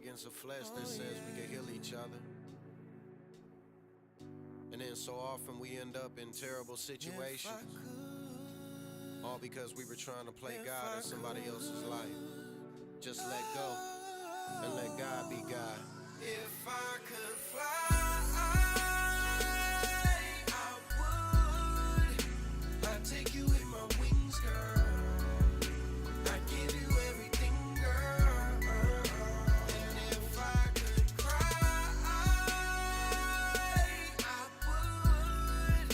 against the flesh that says we can heal each other. And then so often we end up in terrible situations. All because we were trying to play God in somebody else's life. Just let go and let God be God. If I could fly, I would. I'd take you in my wings, girl. I'd give you everything, girl. And if I could cry, I would.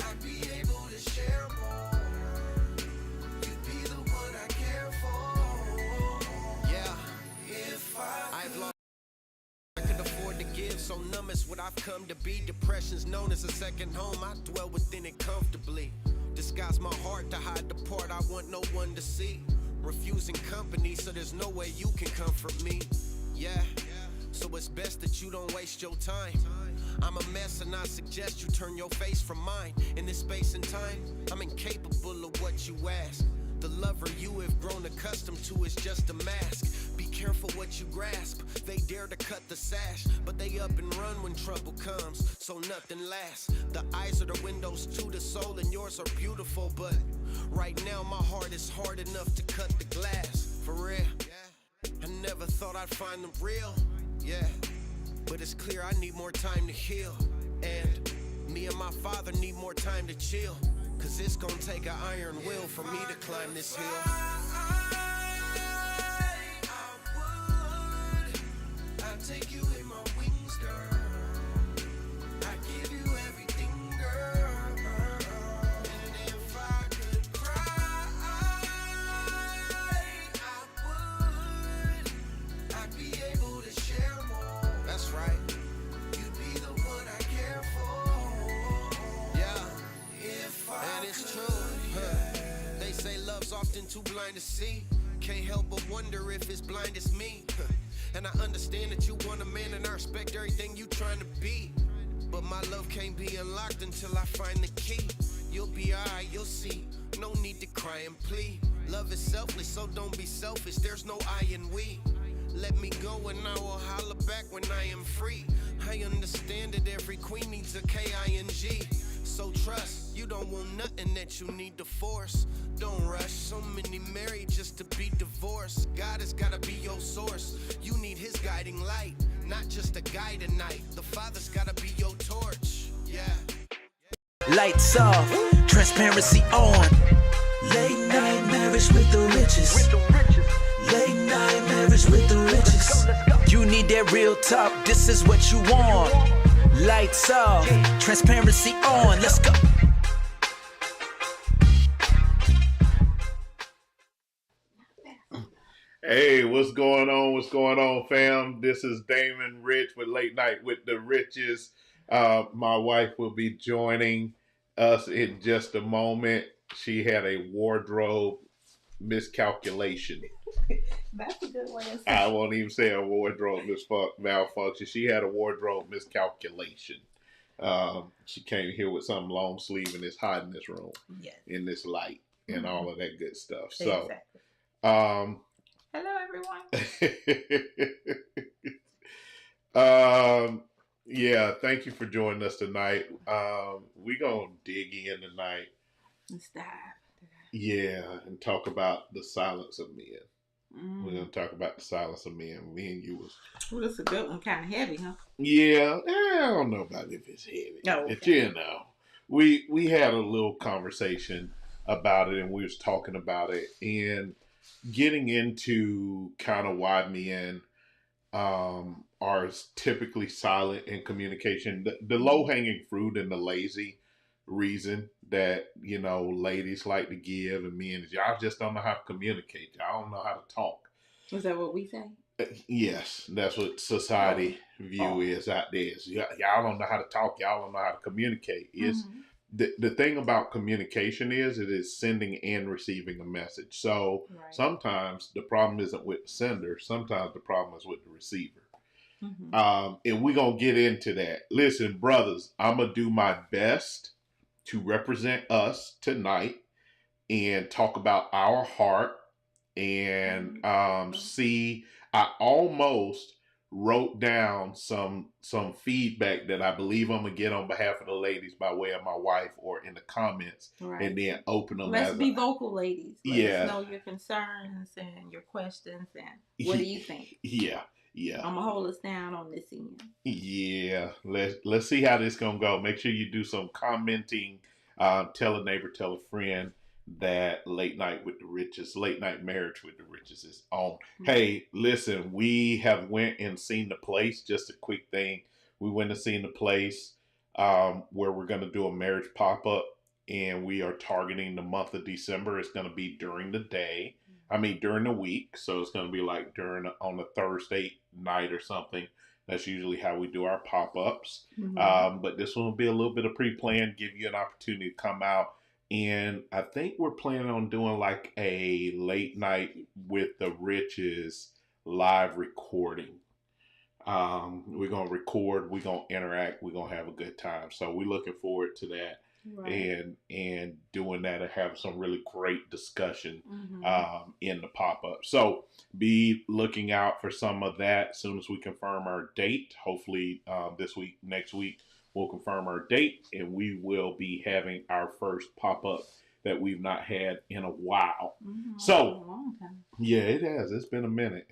I'd be able to share more. You'd be the one I care for. Yeah, if I've lost, I could afford to give, so numb is what I've come to be. Depression's known as a second home, I dwell within it comfortably. Disguise my heart to hide the part I want no one to see. Refusing company, so there's no way you can comfort me. Yeah, so it's best that you don't waste your time. I'm a mess and I suggest you turn your face from mine. In this space and time, I'm incapable of what you ask. The lover you have grown accustomed to is just a mask. Be careful what you grasp. They dare to cut the sash, but they up and run when trouble comes, so nothing lasts. The eyes are the windows to the soul, and yours are beautiful, but right now my heart is hard enough to cut the glass. For real, I never thought I'd find them real. Yeah, but it's clear I need more time to heal. And me and my father need more time to chill. Cause it's gonna take an iron will for me to climb this hill. I'd take you in my wings, girl. I'd give you everything, girl. And if I could cry, I would. I'd be able to share more. That's right. You'd be the one I care for. Yeah. And it's true, They say love's often too blind to see. Can't help but wonder if it's blind as me. And I understand that you want a man, and I respect everything you trying to be. But my love can't be unlocked until I find the key. You'll be alright, you'll see. No need to cry and plead. Love is selfless, so don't be selfish. There's no I in we. Let me go and I will holler back when I am free. I understand that every queen needs a K-I-N-G. So trust, you don't want nothing that you need to force. Don't rush, so many married just to be divorced. God has gotta be your source. You need his guiding light, not just a guide tonight. The Father's gotta be your torch, yeah. Lights off, transparency on. Late night marriage with the riches. Late night marriage with the riches. You need that real talk, this is what you want. Lights off, transparency on, let's go. Hey, what's going on? What's going on, fam? This is Damon Rich with Late Night with the Riches. My wife will be joining us in just a moment. She had a wardrobe miscalculation. That's a good way of saying I won't even say a wardrobe malfunction. She had a wardrobe miscalculation. She came here with some long sleeve and it's hot in this room, yes, in this light, and all of that good stuff. exactly. So, Hello, everyone. yeah, thank you for joining us tonight. We're gonna dig in tonight. Let's dive. Yeah, and talk about the silence of men. We're Mm. gonna talk about the silence of men. Me and you was. Well, that's a good one. Kind of heavy, huh? Yeah, I don't know about if it's heavy. Oh, But okay. you know, we had a little conversation about it, and we was talking about it, and getting into kind of why men are typically silent in communication. The low hanging fruit and the lazy reason that ladies like to give, and men is y'all just don't know how to communicate. Y'all don't know how to talk. Is that what we say? Yes, that's what society view is out there. Is y'all don't know how to talk. Y'all don't know how to communicate. Is the thing about communication is it is sending and receiving a message. So Right. sometimes the problem isn't with the sender. Sometimes the problem is with the receiver. Mm-hmm. And we're going to get into that. Listen, brothers, I'm going to do my best to represent us tonight and talk about our heart and see I almost wrote down some feedback that I believe I'm gonna get on behalf of the ladies by way of my wife or in the comments, Right. and then open them. Let's be vocal, ladies. Let Yeah. us know your concerns and your questions and what do you think? Yeah. I'm gonna hold us down on this end. Yeah. Let's see how this gonna go. Make sure you do some commenting. Tell a neighbor, tell a friend that Late Night with the Riches, Late Night Marriage with the Riches is on. Mm-hmm. Hey, listen, we have went and seen the place. Just a quick thing. We went and seen the place where we're going to do a marriage pop-up, and we are targeting the month of December. It's going to be during the day. I mean, during the week. So it's going to be like on a Thursday night or something. That's usually how we do our pop-ups. Mm-hmm. But this one will be a little bit of pre-planned, give you an opportunity to come out. And I think we're planning on doing like a Late Night with the Riches live recording. We're going to record, we're going to interact, we're going to have a good time. So we're looking forward to that. Right. And doing that and having some really great discussion in the pop-up. So be looking out for some of that as soon as we confirm our date. Hopefully this week, next week, we'll confirm our date, and we will be having our first pop-up that we've not had in a while. So, yeah, it has. It's been a minute.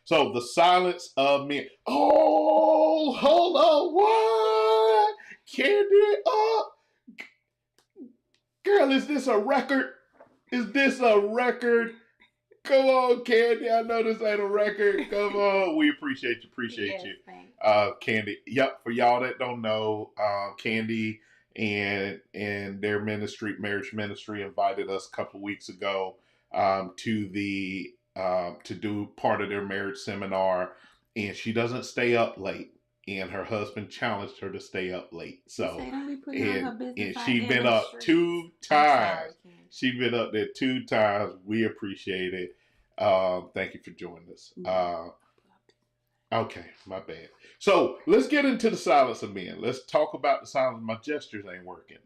So, the silence of men. Oh, hold on. What? Candy up. Girl, is this a record? Come on, Candy. I know this ain't a record. Come on. We appreciate you. Candy. Yep. For y'all that don't know, Candy and their ministry, marriage ministry, invited us a couple of weeks ago to do part of their marriage seminar, and she doesn't stay up late. And her husband challenged her to stay up late. So, and she's been up 2 times. She's been up there 2 times. We appreciate it. Thank you for joining us. Okay, my bad. So let's get into the silence of men. Let's talk about the silence. My gestures ain't working.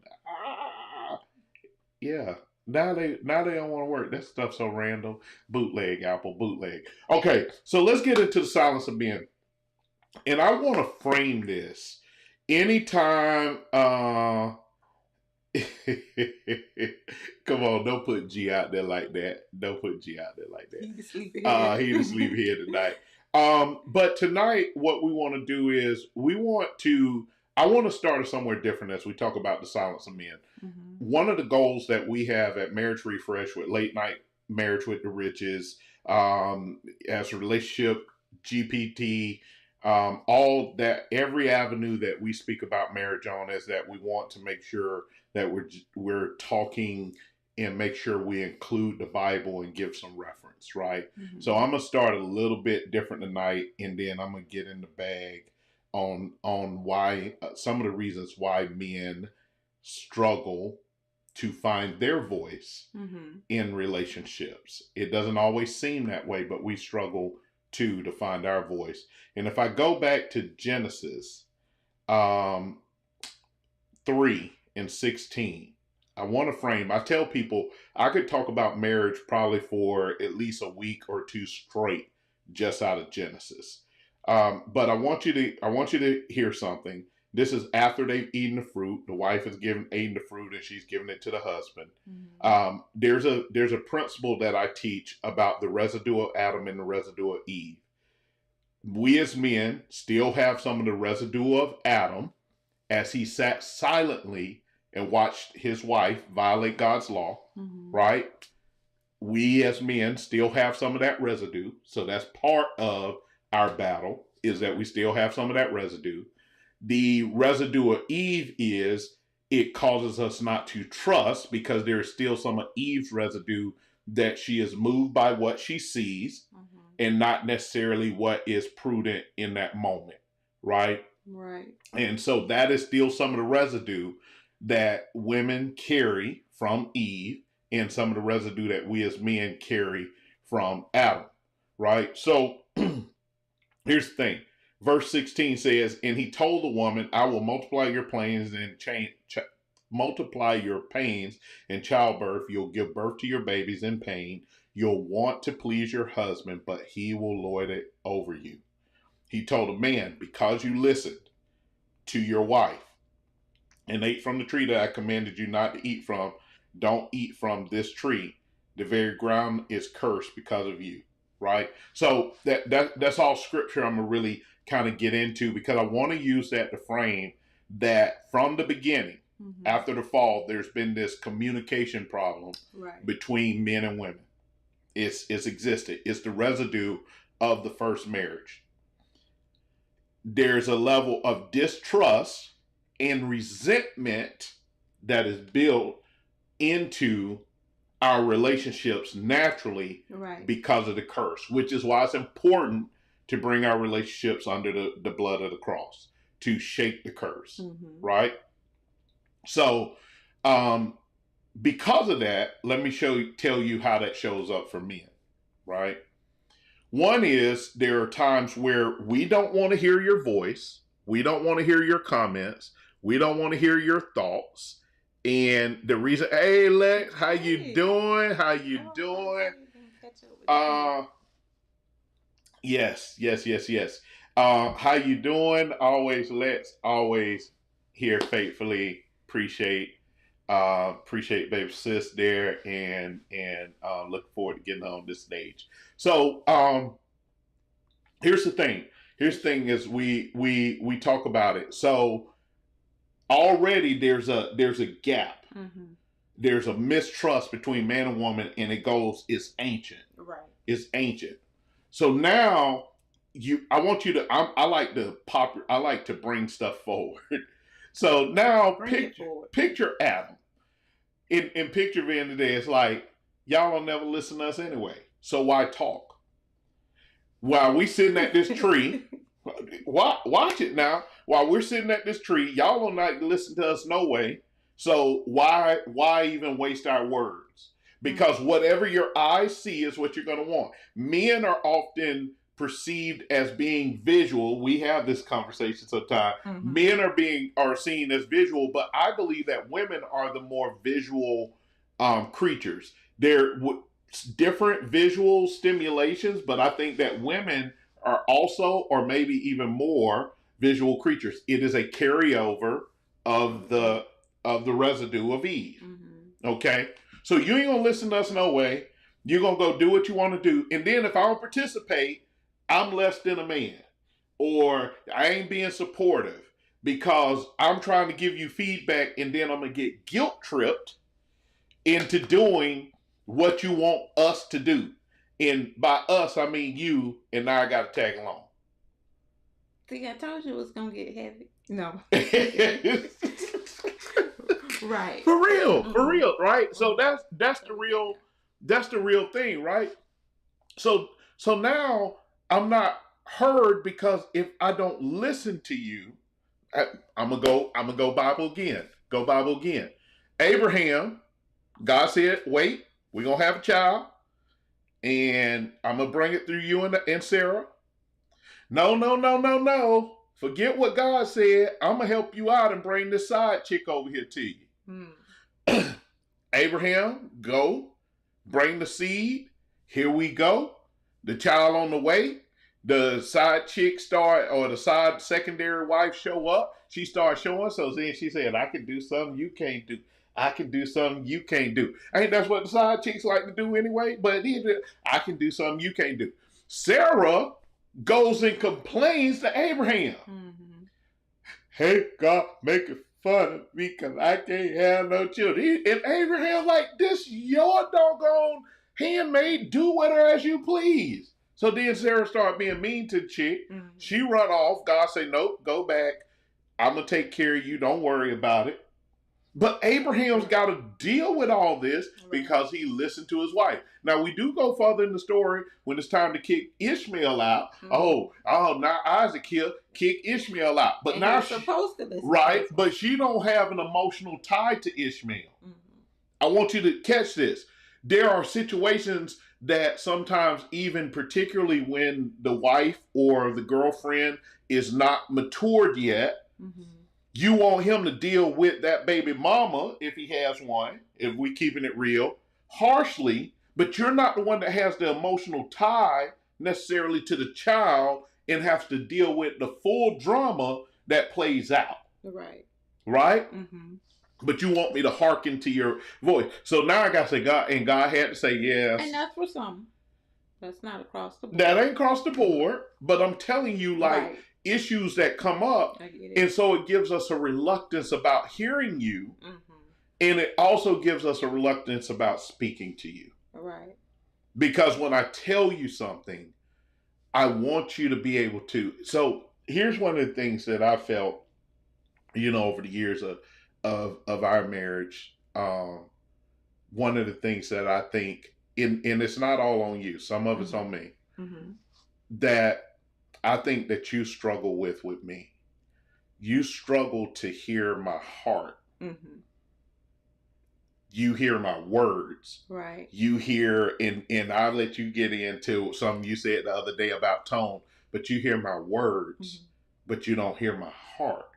Yeah. Now they don't want to work. That stuff's so random. Bootleg, Apple, bootleg. Okay, so let's get into the silence of men. And I want to frame this. Anytime, come on, don't put G out there like that. He just sleep here tonight. But tonight, what we want to do is I want to start somewhere different as we talk about the silence of men. One of the goals that we have at Marriage Refresh with Late Night Marriage with the Riches, as a relationship, GPT, all that, every avenue that we speak about marriage on is that we want to make sure that we're talking and make sure we include the Bible and give some reference, right? So I'm gonna start a little bit different tonight, and then I'm gonna get in the bag on why some of the reasons why men struggle to find their voice in relationships. It doesn't always seem that way, but we struggle to find our voice. And if I go back to Genesis 3:16, I want to frame. I tell people I could talk about marriage probably for at least a week or 2 straight just out of Genesis. But I want you to hear something. This is after they've eaten the fruit. The wife has eaten the fruit, and she's giving it to the husband. There's a principle that I teach about the residue of Adam and the residue of Eve. We as men still have some of the residue of Adam as he sat silently and watched his wife violate God's law, right? We as men still have some of that residue. So that's part of our battle, is that we still have some of that residue. The residue of Eve is it causes us not to trust because there is still some of Eve's residue that she is moved by what she sees and not necessarily what is prudent in that moment, right? Right. And so that is still some of the residue that women carry from Eve and some of the residue that we as men carry from Adam, right? So here's the thing. Verse 16 says, and he told the woman, I will multiply your plains and multiply your pains in childbirth. You'll give birth to your babies in pain. You'll want to please your husband, but he will lord it over you. He told a man, because you listened to your wife and ate from the tree that I commanded you not to eat from, don't eat from this tree. The very ground is cursed because of you, right? So that's all scripture I'm going to really kind of get into, because I want to use that to frame that from the beginning, after the fall, there's been this communication problem between men and women. It's existed. It's the residue of the first marriage. There's a level of distrust and resentment that is built into our relationships naturally because of the curse, which is why it's important to bring our relationships under the blood of the cross to shake the curse, right? So, because of that, let me tell you how that shows up for men, right? One is there are times where we don't want to hear your voice. We don't want to hear your comments. We don't want to hear your thoughts. And the reason, hey, Lex, how you doing? How you doing? Yes. How you doing? Always, Lex, always here faithfully. Appreciate baby sis there, and look forward to getting on this stage. So here's the thing. Here's the thing is we talk about it. So already there's a gap. There's a mistrust between man and woman, and it's ancient. Right. It's ancient. So now I like to bring stuff forward. So now picture Adam. In picture of the end of the day, it's like, y'all will never listen to us anyway. So why talk? While we sitting at this tree, watch it now. While we're sitting at this tree, y'all will not listen to us no way. So why even waste our words? Because whatever your eyes see is what you're going to want. Men are often perceived as being visual. We have this conversation sometimes. Men are seen as visual, but I believe that women are the more visual creatures. They're different visual stimulations, but I think that women are also, or maybe even more, visual creatures. It is a carryover of the residue of Eve. Okay? So you ain't gonna listen to us no way. You're gonna go do what you want to do. And then if I don't participate, I'm less than a man, or I ain't being supportive because I'm trying to give you feedback, and then I'm going to get guilt tripped into doing what you want us to do. And by us, I mean you, and now I got to tag along. See, I told you it was going to get heavy. No. Right. For real, right? So that's the real thing, right? So now I'm not heard, because if I don't listen to you, I'm gonna go Bible again. Go Bible again. Abraham, God said, wait, we're gonna have a child, and I'm gonna bring it through you and Sarah. No. Forget what God said. I'm gonna help you out and bring this side chick over here to you. Abraham, go, bring the seed. Here we go. The child on the way. The side chick the side secondary wife show up. She started showing. So then she said, I can do something you can't do. I can do something you can't do. I think that's what the side chicks like to do anyway. But I can do something you can't do. Sarah goes and complains to Abraham. Hey, God, making fun of me because I can't have no children. And Abraham like, this your doggone handmaid, do with her as you please. So then Sarah started being mean to the chick. She run off. God say, nope, go back. I'm going to take care of you. Don't worry about it. But Abraham's got to deal with all this because he listened to his wife. Now, we do go further in the story when it's time to kick Ishmael out. Oh, now Isaac kick Ishmael out. But and now she's supposed to listen. Right, but she don't have an emotional tie to Ishmael. I want you to catch this. There are situations that sometimes, even particularly when the wife or the girlfriend is not matured yet, You want him to deal with that baby mama, if he has one, if we keeping it real, harshly, but you're not the one that has the emotional tie necessarily to the child and has to deal with the full drama that plays out. Right. Right? Mm-hmm. But you want me to hearken to your voice. So now I got to say God, and God had to say yes. And that's for some. That's not across the board. That ain't across the board, but I'm telling you, like, Right. issues that come up. I get it. And so it gives us a reluctance about hearing you. Mm-hmm. And it also gives us a reluctance about speaking to you. Right. Because when I tell you something, I want you to be able to. So here's one of the things that I felt, over the years of our marriage. One of the things that I think, and it's not all on you, some of it's on me, Mm-hmm. that I think that you struggle with me. You struggle to hear my heart. Mm-hmm. You hear my words. Right. You hear, and I'll let you get into something you said the other day about tone, but you hear my words, Mm-hmm. but you don't hear my heart.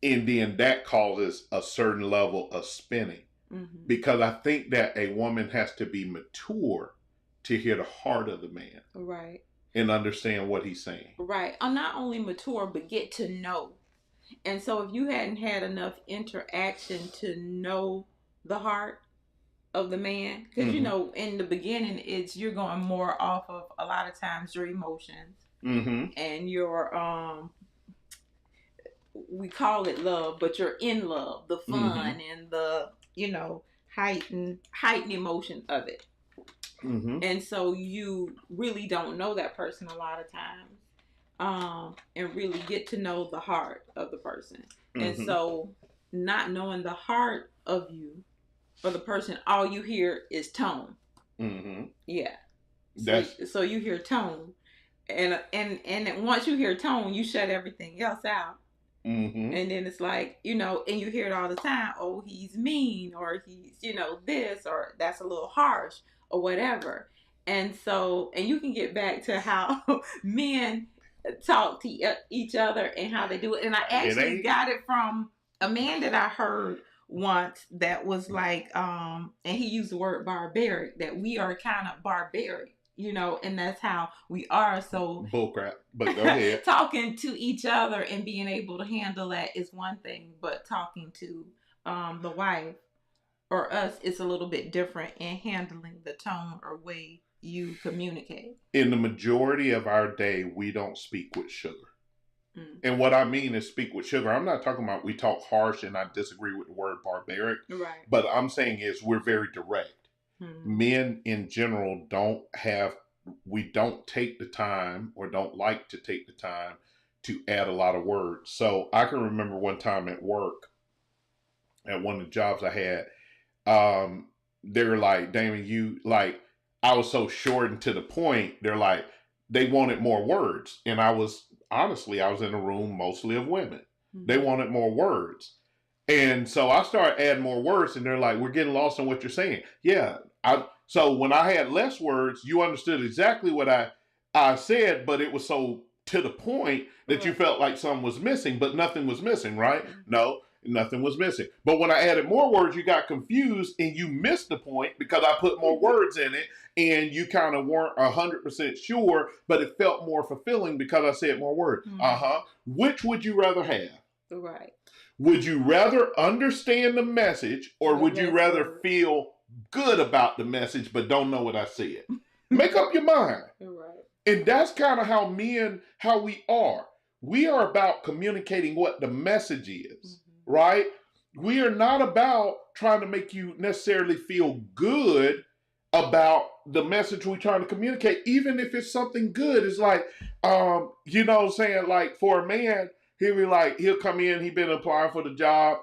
And then that causes a certain level of spinning. Mm-hmm. Because I think that a woman has to be mature to hear the heart of the man. Right. And understand what he's saying. Right. I'm not only mature, but get to know. And so if you hadn't had enough interaction to know the heart of the man, because, Mhm. In the beginning, you're going more off of a lot of times your emotions Mm-hmm. and your, we call it love, but you're in love, the fun and the, heightened emotion of it. Mm-hmm. And so you really don't know that person a lot of times, and really get to know the heart of the person. And Mhm. so not knowing the heart of you or the person, all you hear is tone. Mm-hmm. Yeah. That's So you hear tone, and once you hear tone, you shut everything else out. mm-hmm. And then it's like, and you hear it all the time. Oh, he's mean, or he's, this, or that's a little harsh, or whatever. And so, and you can get back to how men talk to each other and how they do it. And I actually got it from a man that I heard once that was like, and he used the word barbaric, that we are kind of barbaric, and that's how we are. So bullcrap. But go ahead. talking to each other and being able to handle that is one thing, but talking to the wife or us, it's a little bit different in handling the tone or way you communicate. In the majority of our day, we don't speak with sugar. Mm. And what I mean is speak with sugar. I'm not talking about we talk harsh, and I disagree with the word barbaric. Right. But I'm saying is we're very direct. Men in general we don't take the time or don't like to take the time to add a lot of words. So I can remember one time at work, at one of the jobs I had, they were like, Damon, I was so short and to the point. They're like, they wanted more words. And I was in a room mostly of women. Mm-hmm. They wanted more words. And so I started adding more words, and they're like, we're getting lost in what you're saying. Yeah. So when I had less words, you understood exactly what I said, but it was so to the point that you felt like something was missing, but nothing was missing, right? Mm-hmm. No, nothing was missing. But when I added more words, you got confused and you missed the point because I put more words in it, and you kind of weren't 100% sure, but it felt more fulfilling because I said more words. Mm-hmm. Which would you rather have? Right. Would you rather understand the message, or would you rather feel good about the message but don't know what I said? Make up your mind. Right. And that's kind of how we are. We are about communicating what the message is, mm-hmm. right? We are not about trying to make you necessarily feel good about the message we're trying to communicate, even if it's something good. It's like, saying, like, for a man, he'll come in, he been applying for the job,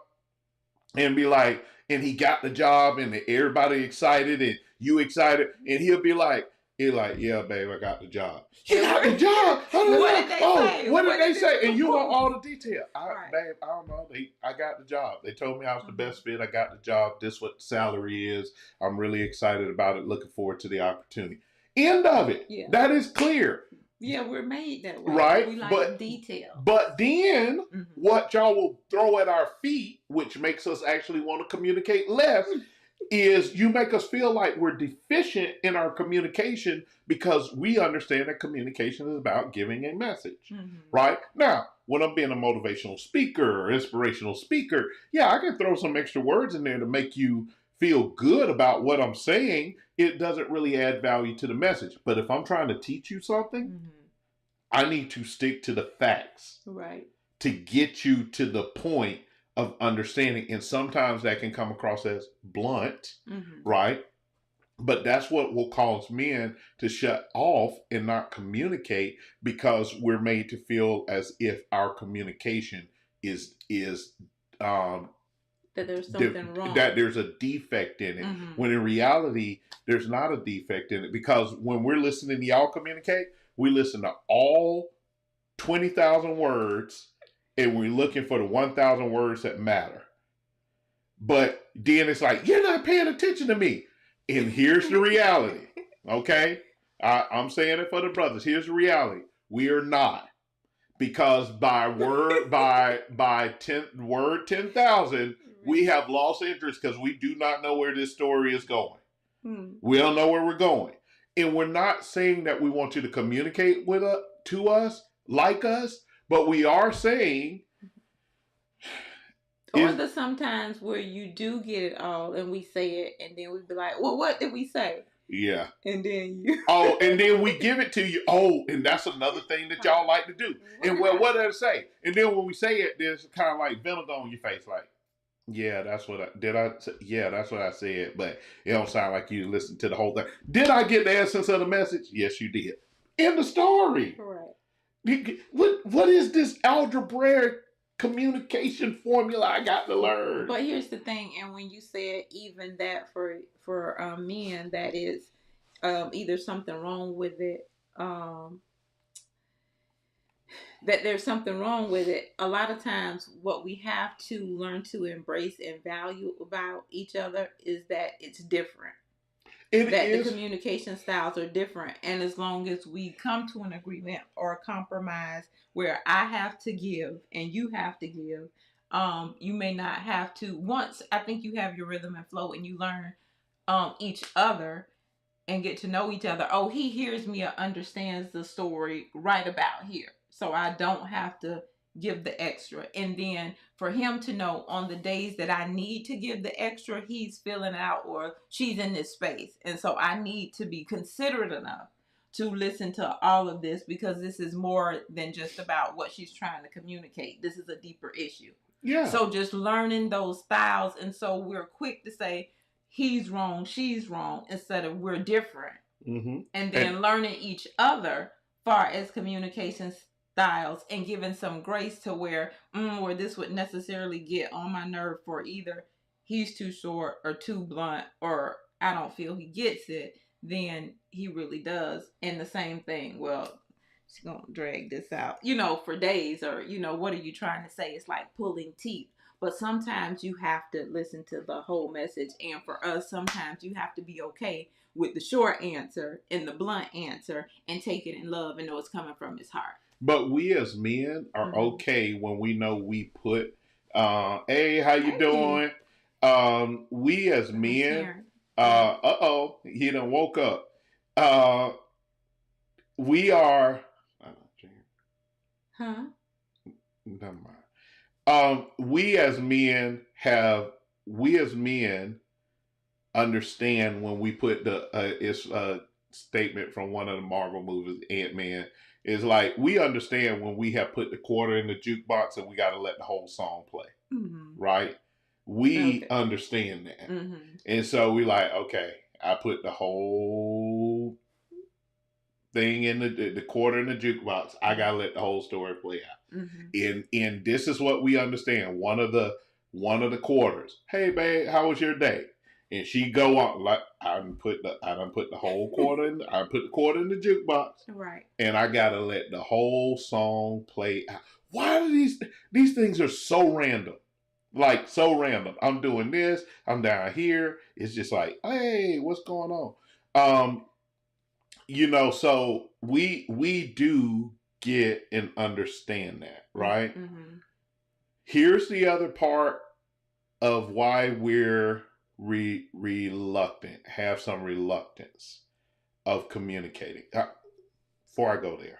and be like, and he got the job, and everybody excited, and you excited, and he'll be like, yeah, babe, I got the job. You got the job? What did they say? What did they say? And you want all the detail. Right. Babe, I don't know. I got the job. They told me I was the best fit. I got the job. This is what the salary is. I'm really excited about it. Looking forward to the opportunity. End of it. Yeah. That is clear. Yeah, we're made that way. Right, We like but detail. But then Mhm. what y'all will throw at our feet, which makes us actually want to communicate less, is you make us feel like we're deficient in our communication because we understand that communication is about giving a message. Mhm. Right? Now, when I'm being a motivational speaker or inspirational speaker, yeah, I can throw some extra words in there to make you feel good about what I'm saying. It doesn't really add value to the message. But if I'm trying to teach you something, Mhm. I need to stick to the facts Right. to get you to the point of understanding. And sometimes that can come across as blunt, Mhm. right? But that's what will cause men to shut off and not communicate because we're made to feel as if our communication is um, That there's something wrong. that there's a defect in it. Mhm. When in reality, there's not a defect in it, because when we're listening to y'all communicate, we listen to all 20,000 words and we're looking for the 1,000 words that matter. But then it's like, you're not paying attention to me. And here's the reality. Okay? I'm saying it for the brothers. Here's the reality. We are not. Because by word, by 10,000, we have lost interest because we do not know where this story is going. Mhm. We don't know where we're going. And we're not saying that we want you to communicate with to us, like us, but we are saying, or the sometimes where you do get it all and we say it and then we be like, well, what did we say? yeah. And then you Oh, and then we give it to you. Oh, and that's another thing that y'all like to do. And well, what did I say? And then when we say it, there's kind of like vinegar on your face, like, yeah, that's what yeah, that's what I said, but it don't sound like you listened to the whole thing. Did I get the essence of the message? Yes, you did. In the story. Right. What is this algebraic communication formula I got to learn? But here's the thing, and when you said even that for men, that is either something wrong with it, that there's something wrong with it. A lot of times, what we have to learn to embrace and value about each other is that it's different. The communication styles are different, and as long as we come to an agreement or a compromise where I have to give and you have to give, you may not have to. Once I think you have your rhythm and flow, and you learn each other and get to know each other. Oh, he hears me or understands the story right about here, so I don't have to give the extra. And then for him to know on the days that I need to give the extra, he's filling out or she's in this space. And so I need to be considerate enough to listen to all of this, because this is more than just about what she's trying to communicate. This is a deeper issue. Yeah. So just learning those styles. And so we're quick to say he's wrong, she's wrong, instead of we're different. Mm-hmm. And then learning each other far as communication styles and giving some grace to where this would necessarily get on my nerve for either he's too short or too blunt or I don't feel he gets it, then he really does. And the same thing, well, she's gonna drag this out, for days, or what are you trying to say? It's like pulling teeth. But sometimes you have to listen to the whole message, and for us, sometimes you have to be okay with the short answer and the blunt answer and take it in love and know it's coming from his heart. But we as men are okay when we know we put, hey, how you doing? We as men, he done woke up. We are, never mind. We as men understand when we put it's a statement from one of the Marvel movies, Ant-Man. It's like, we understand when we have put the quarter in the jukebox and we got to let the whole song play. Mm-hmm. Right? We understand that. Mm-hmm. And so we like, okay, I put the whole thing in the quarter in the jukebox. I got to let the whole story play out. Mm-hmm. And this is what we understand. One of the quarters. Hey, babe, how was your day? And she go on like, I done put the whole quarter in. I put the quarter in the jukebox, right? And I gotta let the whole song play out. Why do these things are so random? Like, so random. I'm doing this. I'm down here. It's just like, hey, what's going on? So we do get and understand that, right? Mm-hmm. Here's the other part of why we're reluctant, have some reluctance of communicating. Before I go there,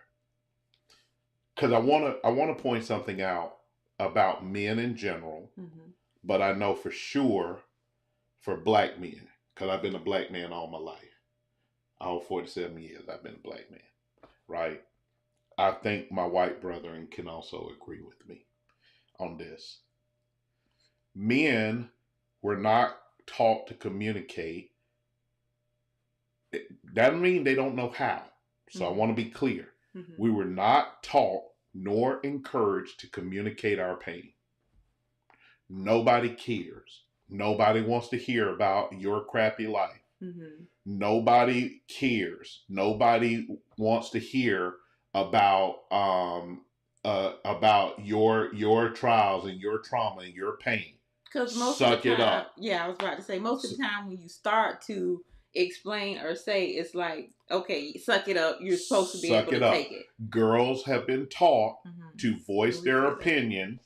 because I want to point something out about men in general, Mm-hmm. but I know for sure for black men, because I've been a black man all my life. All 47 years I've been a black man, right? I think my white brethren can also agree with me on this. Men were not taught to communicate. That doesn't mean they don't know how. So I want to be clear. Mm-hmm. We were not taught nor encouraged to communicate our pain. Nobody cares. Nobody wants to hear about your crappy life. Mm-hmm. Nobody cares. Nobody wants to hear about your trials and your trauma and your pain. Because most Suck of the it time, up. yeah, I was about to say, most of the time when you start to explain or say, it's like, okay, suck it up. You're supposed to be Suck able to it up. take it. Girls have been taught Mm-hmm. to voice We their feel that. opinion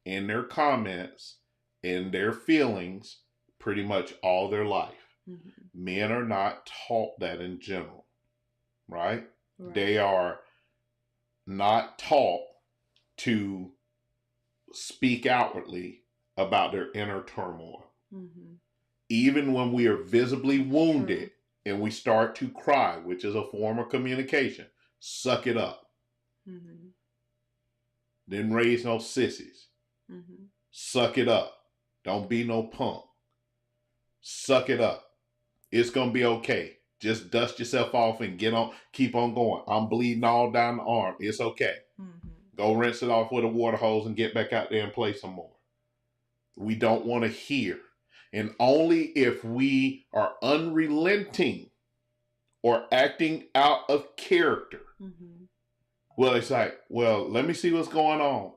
in their comments and their feelings pretty much all their life. Mm-hmm. Men are not taught that in general, right? Right. They are not taught to speak outwardly about their inner turmoil. Mm-hmm. Even when we are visibly wounded and we start to cry, which is a form of communication, suck it up. Mm-hmm. Didn't raise no sissies. Mm-hmm. Suck it up. Don't be no punk. Suck it up. It's going to be okay. Just dust yourself off and keep on going. I'm bleeding all down the arm. It's okay. Mm-hmm. Go rinse it off with a water hose and get back out there and play some more. We don't want to hear. And only if we are unrelenting or acting out of character. Mm-hmm. Well, it's like, let me see what's going on.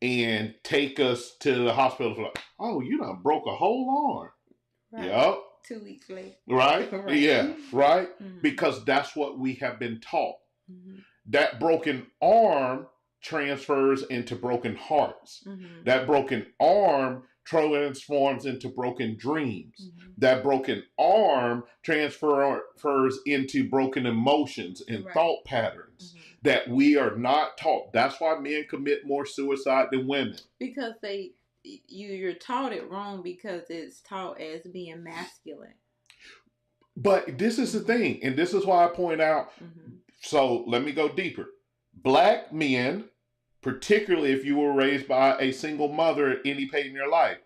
And take us to the hospital. For, oh, you done broke a whole arm. Right. Yep. 2 weeks later. Right? Right. Yeah, right? Mm-hmm. Because that's what we have been taught. Mm-hmm. That broken arm transfers into broken hearts. Mm-hmm. That broken arm transforms into broken dreams. Mm-hmm. That broken arm transfers into broken emotions and Right. thought patterns Mm-hmm. that we are not taught. That's why men commit more suicide than women. Because you're taught it wrong because it's taught as being masculine. But this is the thing, and this is why I point out. Mm-hmm. So let me go deeper. Black men, particularly if you were raised by a single mother at any point in your life,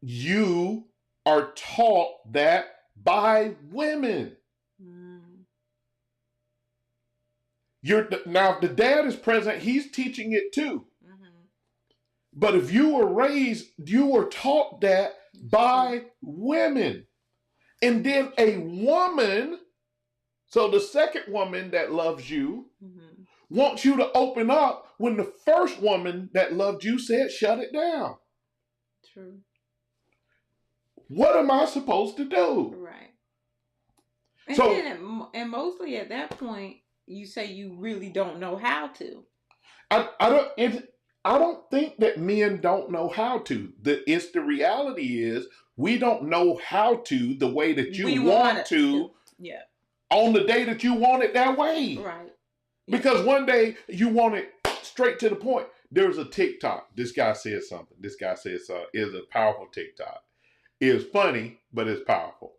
you are taught that by women. Mm. Now, if the dad is present, he's teaching it too. Mm-hmm. But if you were taught that by women. And then a woman, so the second woman that loves you, Mm-hmm. wants you to open up when the first woman that loved you said, shut it down. True. What am I supposed to do? Right. And So- and mostly at that point, you say you really don't know how to. I don't think that men don't know how to. The reality is we don't know how to the way that you We want it to Yeah. on the day that you want it that way. Right. Because one day you want it straight to the point. There's a TikTok. This guy said something. It's a powerful TikTok. It's funny, but it's powerful.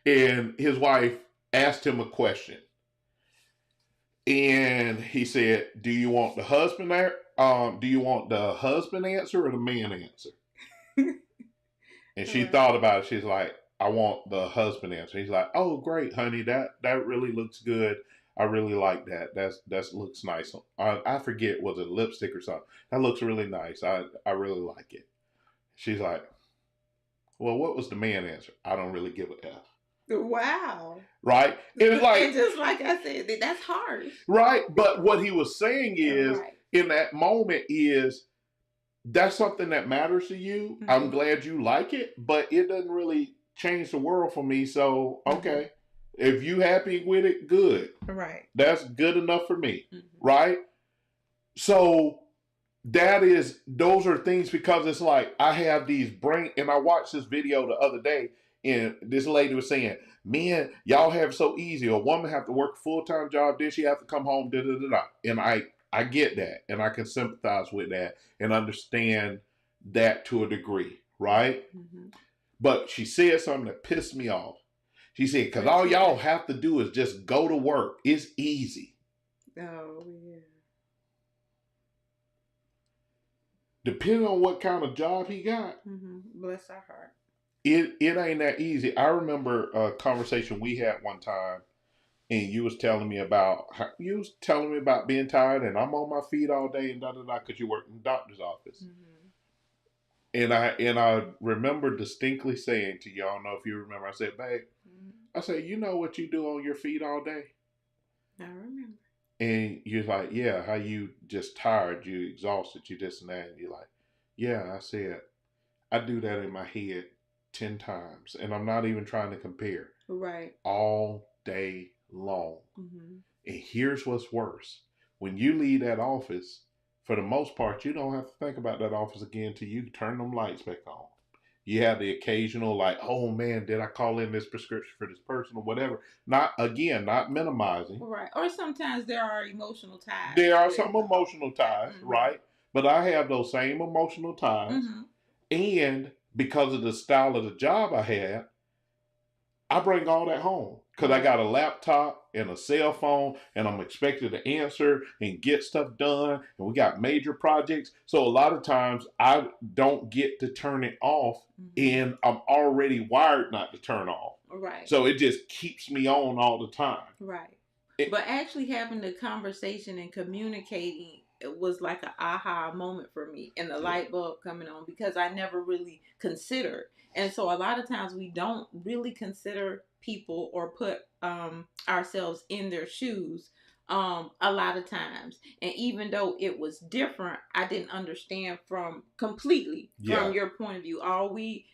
And his wife asked him a question. And he said, do you want the husband answer or the man answer? And she thought about it. She's like, I want the husband answer. He's like, oh, great, honey. That really looks good. I really like that. That looks nice. I forget, was it lipstick or something? That looks really nice. I really like it. She's like, well, what was the man answer? I don't really give a F. Wow. Right? It's like, and just like I said, that's harsh. right. But what he was saying is, Right. in that moment is, that's something that matters to you. Mm-hmm. I'm glad you like it, but it doesn't really change the world for me. So, okay. If you happy with it, good. Right. That's good enough for me, Mhm. right? So those are things, because it's like I have these brain, and I watched this video the other day, and this lady was saying, "Men, y'all have it so easy. A woman have to work a full-time job, then she have to come home, da da da da." And I get that, and I can sympathize with that and understand that to a degree, right? Mhm. But she said something that pissed me off. She said, "Because all y'all have to do is just go to work. It's easy." Oh yeah. Depending on what kind of job he got, Bless our heart. it ain't that easy. I remember a conversation we had one time, and you was telling me about being tired, and I'm on my feet all day and da da da, because you work in the doctor's office. And I remember distinctly saying to you, I don't know if you remember, I said, "Babe," I said, "You know what you do on your feet all day?" I remember. And you're like, "Yeah, how you just tired, you exhausted, you this and that." And you're like, "Yeah," I said, "I do that in my head 10 times. And I'm not even trying to compare. Right. All day long." Mm-hmm. And here's what's worse. When you leave that office, for the most part, you don't have to think about that office again until you turn them lights back on. You have the occasional, like, "Oh man, did I call in this prescription for this person," or whatever. Not minimizing. Right. Or sometimes there are emotional ties. There are with some the- emotional ties, right? But I have those same emotional ties. And because of the style of the job I had, I bring all that home. Because I got a laptop and a cell phone, and I'm expected to answer and get stuff done. And we got major projects. So a lot of times I don't get to turn it off, and I'm already wired not to turn off. Right. So it just keeps me on all the time. Right. But actually having the conversation and communicating, it was like an aha moment for me, and the light bulb coming on, because I never really considered. And so a lot of times we don't really consider people or put ourselves in their shoes a lot of times. And even though it was different, I didn't understand from your point of view. All we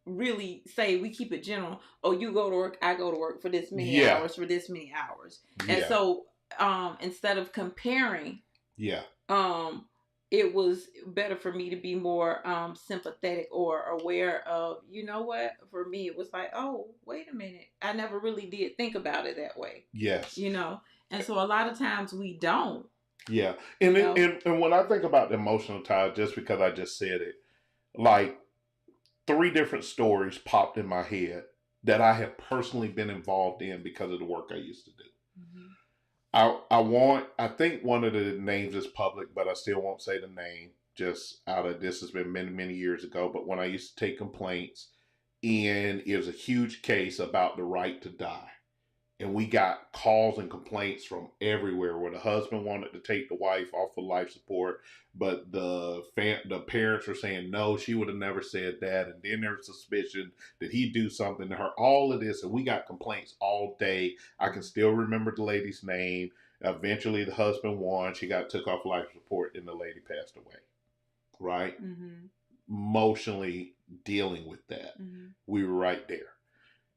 really say, we keep it general. "Oh, you go to work, I go to work for this many hours, for this many hours." And so instead of comparing, it was better for me to be more sympathetic or aware of, you know what, for me it was like, "Oh, wait a minute, I never really did think about it that way." Yes. And so a lot of times we don't. Yeah. And when I think about the emotional tie, just because I just said it, like 3 different stories popped in my head that I have personally been involved in because of the work I used to do. I think one of the names is public, but I still won't say the name, just out of, this has been many, many years ago, but when I used to take complaints, and it was a huge case about the right to die. And we got calls and complaints from everywhere, where the husband wanted to take the wife off of life support, but the parents were saying, "No, she would have never said that." And then there was suspicion that he'd do something to her. All of this, and we got complaints all day. I can still remember the lady's name. Eventually, the husband won. She got took off life support, and the lady passed away. Right? Emotionally dealing with that. We were right there.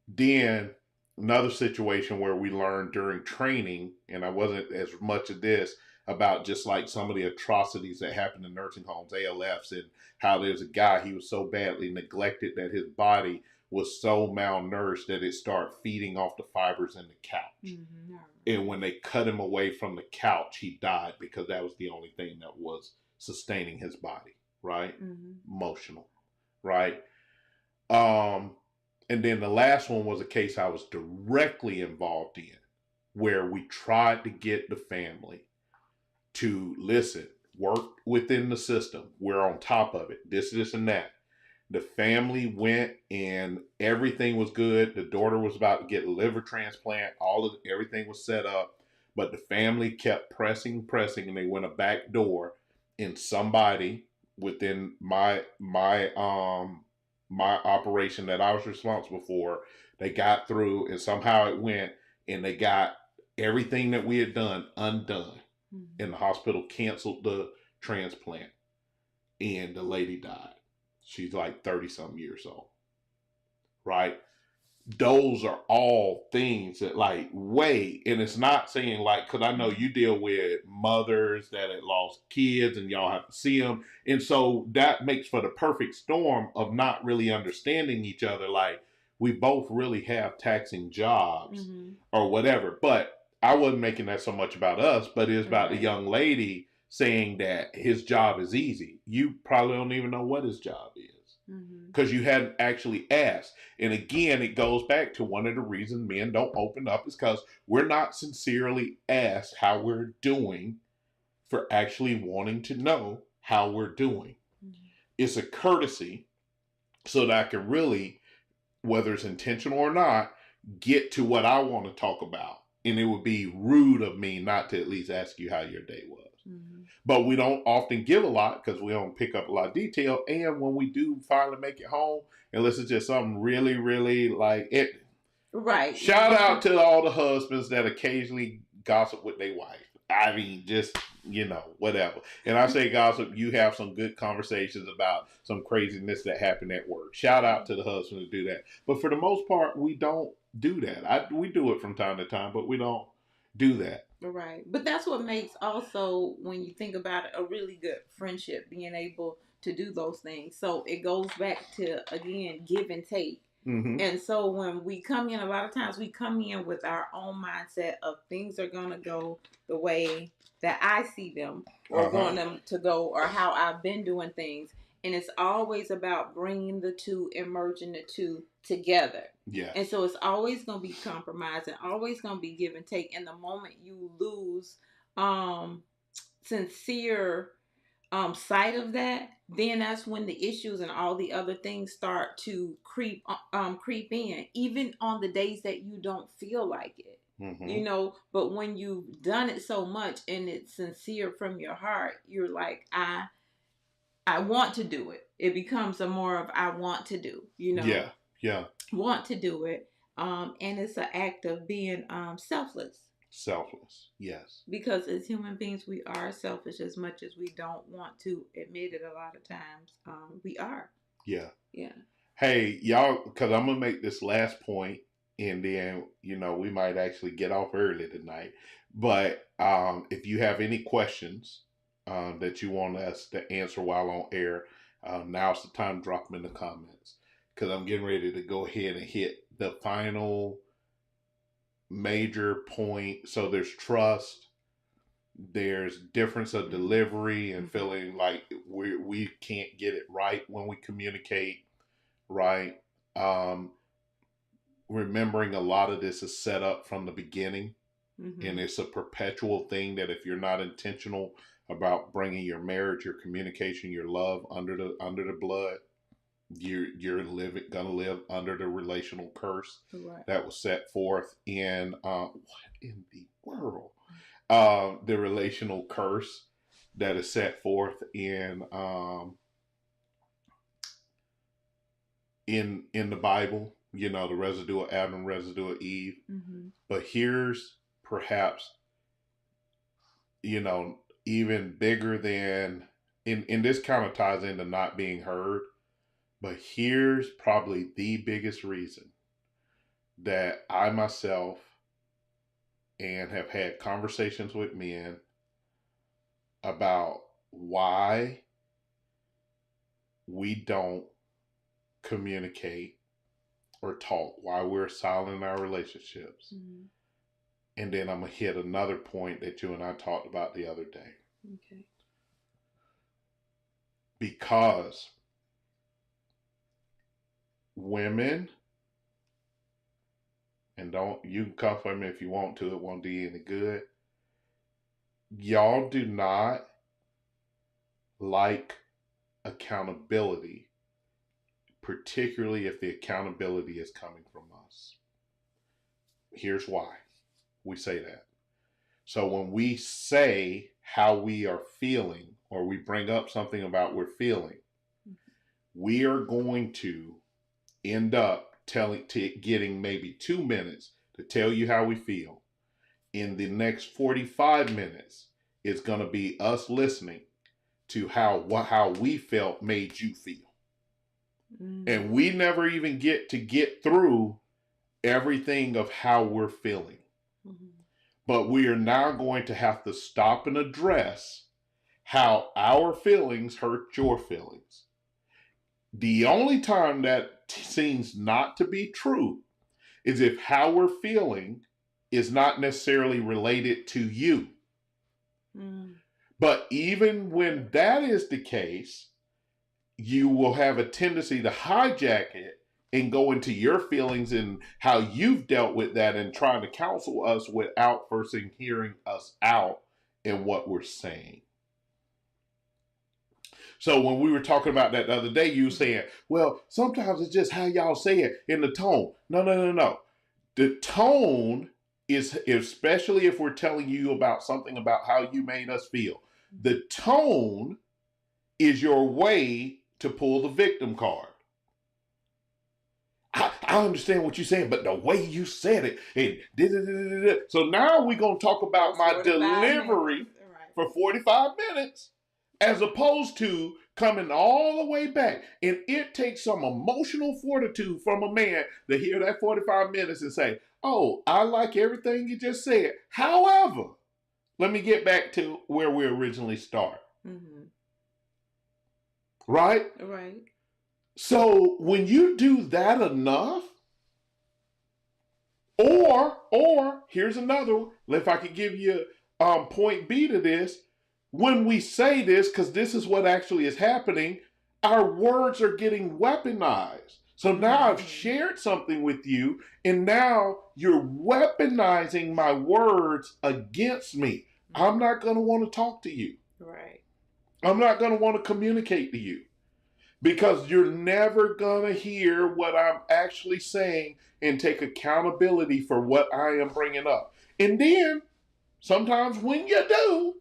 Then another situation where we learned during training, and I wasn't as much of this, about just like some of the atrocities that happened in nursing homes, ALFs, and how there's a guy, he was so badly neglected that his body was so malnourished that it started feeding off the fibers in the couch. And when they cut him away from the couch, he died, because that was the only thing that was sustaining his body, right? Emotional, right? And then the last one was a case I was directly involved in, where we tried to get the family to listen, work within the system. We're on top of it. This, and that. The family went, and everything was good. The daughter was about to get a liver transplant. Everything was set up, but the family kept pressing, and they went a back door, and somebody within my operation that I was responsible for, they got through, and somehow it went, and they got everything that we had done undone. And the hospital canceled the transplant, and the lady died. She's like 30 something years old. Right? those are all things that like weigh, and it's not saying like, because I know you deal with mothers that had lost kids and y'all have to see them, and so that makes for the perfect storm of not really understanding each other. Like we both really have taxing jobs or whatever, but I wasn't making that so much about us, but it's about the young lady saying that his job is easy. You probably don't even know what his job is because you hadn't actually asked. And again, it goes back to one of the reasons men don't open up is because we're not sincerely asked how we're doing for actually wanting to know how we're doing. It's a courtesy so that I can really, whether it's intentional or not, get to what I want to talk about. And it would be rude of me not to at least ask you how your day was. But we don't often give a lot because we don't pick up a lot of detail. And when we do finally make it home, unless it's just something really, really like it. Right. Shout out to all the husbands that occasionally gossip with their wife. I mean, just, whatever. And I say gossip, you have some good conversations about some craziness that happened at work. Shout out to the husband to do that. But for the most part, we don't do that. We do it from time to time, but we don't do that. Right. But that's what makes also, when you think about it, a really good friendship, being able to do those things. So it goes back to, again, give and take. And so when we come in, a lot of times we come in with our own mindset of things are going to go the way that I see them or want them to go or how I've been doing things. And it's always about bringing the two and merging the two together. Yeah. And so it's always going to be compromise and always going to be give and take. And the moment you lose sincere sight of that, then that's when the issues and all the other things start to creep in, even on the days that you don't feel like it. But when you've done it so much and it's sincere from your heart, you're like, I want to do it. It becomes a more of I want to do, Yeah. Want to do it. And it's an act of being selfless. Selfless, yes. Because as human beings, we are selfish as much as we don't want to admit it a lot of times. We are. Yeah. Yeah. Hey, y'all, because I'm going to make this last point, and then, we might actually get off early tonight. But if you have any questions that you want us to answer while on air, now's the time to drop them in the comments. Because I'm getting ready to go ahead and hit the final major point. So there's trust, there's difference of delivery and feeling like we can't get it right when we communicate, right? Remembering a lot of this is set up from the beginning, and it's a perpetual thing that if you're not intentional about bringing your marriage, your communication, your love under the blood, you're gonna live under the relational curse that was set forth in what in the world? The relational curse that is set forth in the Bible. The residue of Adam, residue of Eve. But here's perhaps even bigger than and this kind of ties into not being heard. But here's probably the biggest reason that I myself and have had conversations with men about why we don't communicate or talk, why we're silent in our relationships. And then I'm going to hit another point that you and I talked about the other day. Okay. Because women, and you can come for me if you want to, it won't do you any good. Y'all do not like accountability, particularly if the accountability is coming from us. Here's why we say that. So when we say how we are feeling, or we bring up something about we're feeling, we are going to end up getting maybe 2 minutes to tell you how we feel. In the next 45 minutes, it's going to be us listening to how we felt made you feel. And we never even get through everything of how we're feeling. Mhm. But we are now going to have to stop and address how our feelings hurt your feelings. The only time that seems not to be true is if how we're feeling is not necessarily related to you. Mm. But even when that is the case, you will have a tendency to hijack it and go into your feelings and how you've dealt with that and trying to counsel us without first hearing us out in what we're saying. So when we were talking about that the other day, you were saying, well, sometimes it's just how y'all say it in the tone. No. The tone is, especially if we're telling you about something about how you made us feel, the tone is your way to pull the victim card. I understand what you're saying, but the way you said it, and so now we're going to talk about my delivery for 45 minutes, as opposed to coming all the way back. And it takes some emotional fortitude from a man to hear that 45 minutes and say, oh, I like everything you just said. However, let me get back to where we originally started. Mm-hmm. Right? Right. So when you do that enough, or here's another one, if I could give you point B to this, when we say this, because this is what actually is happening, our words are getting weaponized. So now I've shared something with you, and now you're weaponizing my words against me. I'm not going to want to talk to you. Right. I'm not going to want to communicate to you. Because you're never going to hear what I'm actually saying and take accountability for what I am bringing up. And then, sometimes when you do,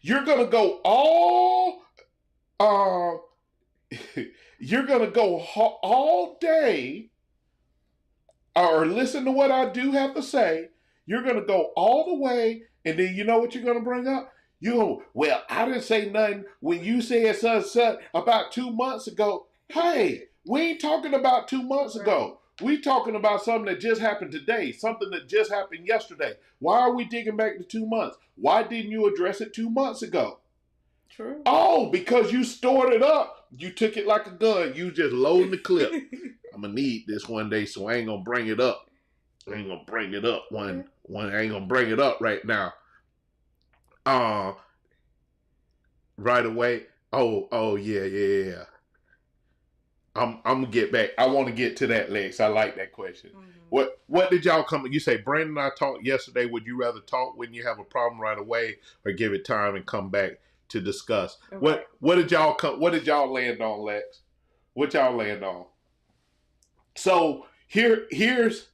you're going to go all day, or listen to what I do have to say. You're going to go all the way, and then you know what you're going to bring up? Well, I didn't say nothing when you said such about 2 months ago. Hey, we ain't talking about 2 months ago. We talking about something that just happened today, something that just happened yesterday. Why are we digging back to 2 months? Why didn't you address it 2 months ago? True. Oh, because you stored it up. You took it like a gun. You just loading the clip. I'm going to need this one day, so I ain't going to bring it up. I ain't going to bring it up I ain't going to bring it up right now. Right away. Oh, yeah. I'm gonna get back. I want to get to that, Lex. I like that question. Mm-hmm. What did y'all come? You say Brandon and I talked yesterday. Would you rather talk when you have a problem right away, or give it time and come back to discuss? Okay. What did y'all come? What did y'all land on, Lex? What y'all land on? So here's.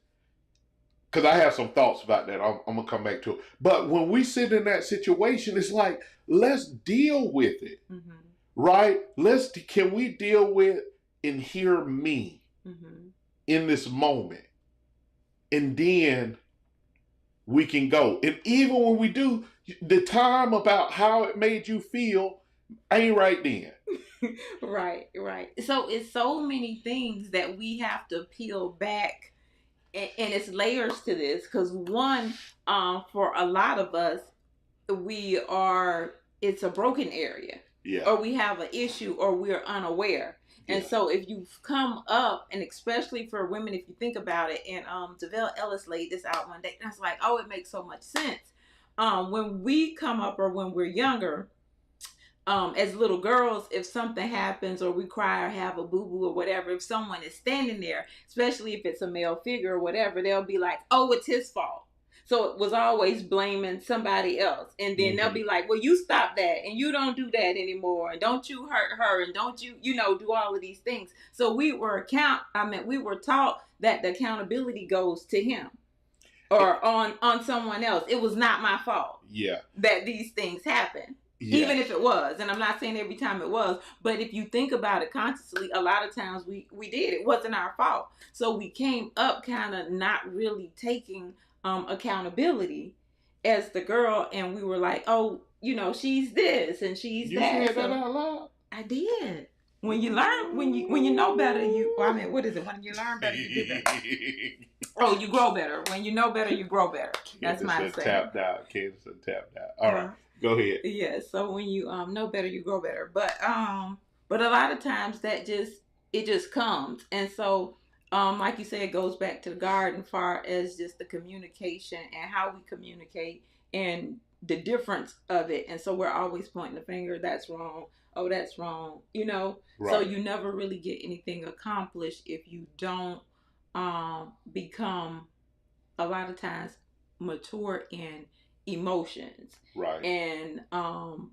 Because I have some thoughts about that. I'm going to come back to it. But when we sit in that situation, it's like, let's deal with it. Mm-hmm. Right? Can we deal with and hear me in this moment? And then we can go. And even when we do, the time about how it made you feel ain't right then. Right. So it's so many things that we have to peel back. And it's layers to this, because one, for a lot of us, it's a broken area. Yeah. Or we have an issue, or we're unaware. Yeah. And so if you've come up, and especially for women, if you think about it, and DeVelle Ellis laid this out one day, and I was like, oh, it makes so much sense. When we come up, or when we're younger, as little girls, if something happens, or we cry, or have a boo-boo, or whatever, if someone is standing there, especially if it's a male figure or whatever, they'll be like, oh, it's his fault. So it was always blaming somebody else. And then they'll be like, well, you stop that, and you don't do that anymore, and don't you hurt her, and don't you, do all of these things. So we were taught that the accountability goes to him, or on someone else. It was not my fault. Yeah. That these things happen. Yeah. Even if it was, and I'm not saying every time it was, but if you think about it consciously, a lot of times we did. It wasn't our fault. So we came up kind of not really taking accountability as the girl, and we were like, oh, she's this and she's that. You said that out loud? I did. when you learn, when you know better, what is it? When you learn better, you do better. Oh, you grow better. When you know better, you grow better. That's my saying. Tapped out. Candace tapped out. All right, go ahead. Yeah. So when you know better, you grow better. But a lot of times it just comes, and so like you said, it goes back to the garden, far as just the communication and how we communicate and the difference of it. And so we're always pointing the finger. That's wrong. Oh, that's wrong. Right. So you never really get anything accomplished if you don't become a lot of times mature in emotions, right, and all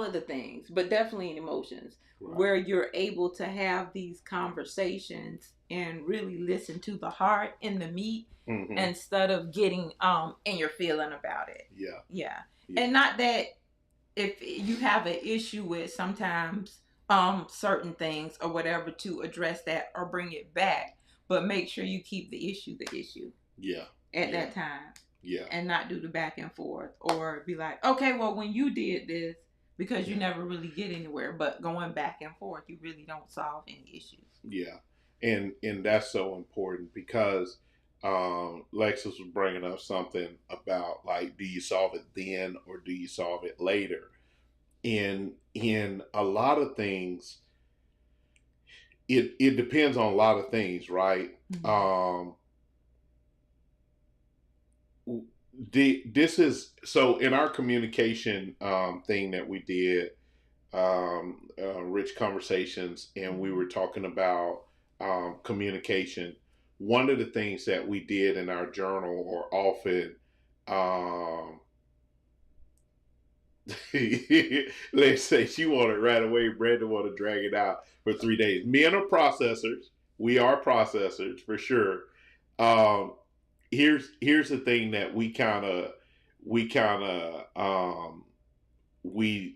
of the things, but definitely in emotions, right, where you're able to have these conversations and really listen to the heart and the meat, mm-hmm. instead of getting in your feeling about it. Yeah. And not that if you have an issue with sometimes certain things or whatever, to address that or bring it back, but make sure you keep the issue at that time, and not do the back and forth or be like, okay, well, when you did this, because you never really get anywhere, but going back and forth, you really don't solve any issues. And that's so important, because Lexus was bringing up something about, like, do you solve it then or do you solve it later? And in a lot of things, it depends on a lot of things, right? Mm-hmm. This is so in our communication thing that we did, Rich Conversations, and we were talking about communication. One of the things that we did in our journal, or often, let's say she wanted right away, Brandon wanted to drag it out for 3 days. Men are processors. We are processors for sure. Here's the thing that we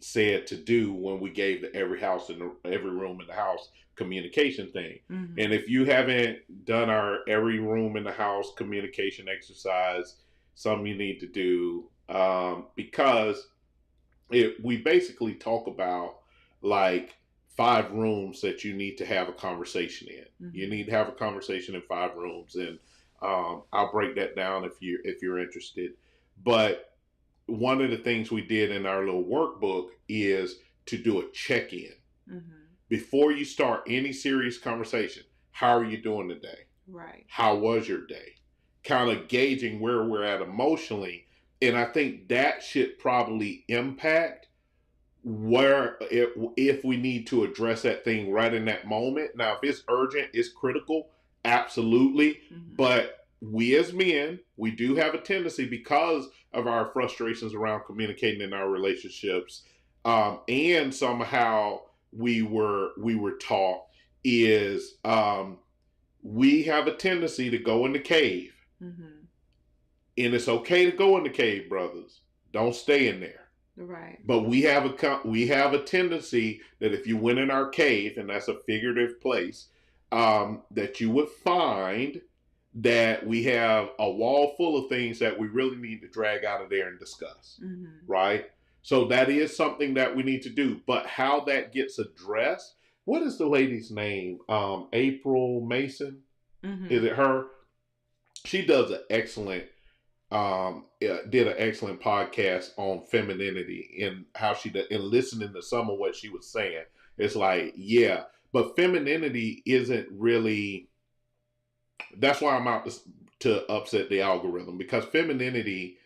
said to do when we gave the every room in the house communication thing. Mm-hmm. And if you haven't done our every room in the house communication exercise, something you need to do, because we basically talk about like 5 rooms that you need to have a conversation in. Mm-hmm. You need to have a conversation in 5 rooms, and I'll break that down if you're interested. But one of the things we did in our little workbook is to do a check-in. Mm-hmm. Before you start any serious conversation. How are you doing today? Right. How was your day? Kind of gauging where we're at emotionally. And I think that should probably impact where, if we need to address that thing right in that moment. Now, if it's urgent, it's critical, absolutely. Mm-hmm. But we as men, we do have a tendency, because of our frustrations around communicating in our relationships, and somehow we were taught, is we have a tendency to go in the cave. Mm-hmm. And it's okay to go in the cave, brothers. Don't stay in there. Right. But we have a tendency that if you went in our cave, and that's a figurative place, that you would find that we have a wall full of things that we really need to drag out of there and discuss. Mm-hmm. Right? So that is something that we need to do. But how that gets addressed, what is the lady's name? April Mason? Mm-hmm. Is it her? She does an excellent did an excellent podcast on femininity, and how she did, and listening to some of what she was saying, it's like, yeah, but femininity isn't really, that's why I'm out to upset the algorithm, because femininity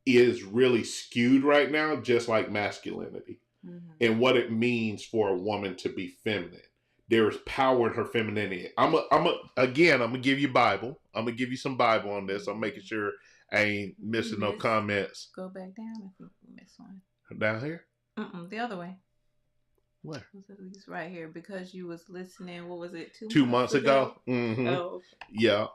is really skewed right now, just like masculinity. Mm-hmm. And what it means for a woman to be feminine. There is power in her femininity. I'm gonna give you Bible. I'm gonna give you some Bible on this. I'm making sure I ain't missing no comments. Go back down if you miss one. Down here? The other way. Where? Was it least right here? Because you was listening. What was it? 2 months ago. Mm-hmm. Oh. Yeah.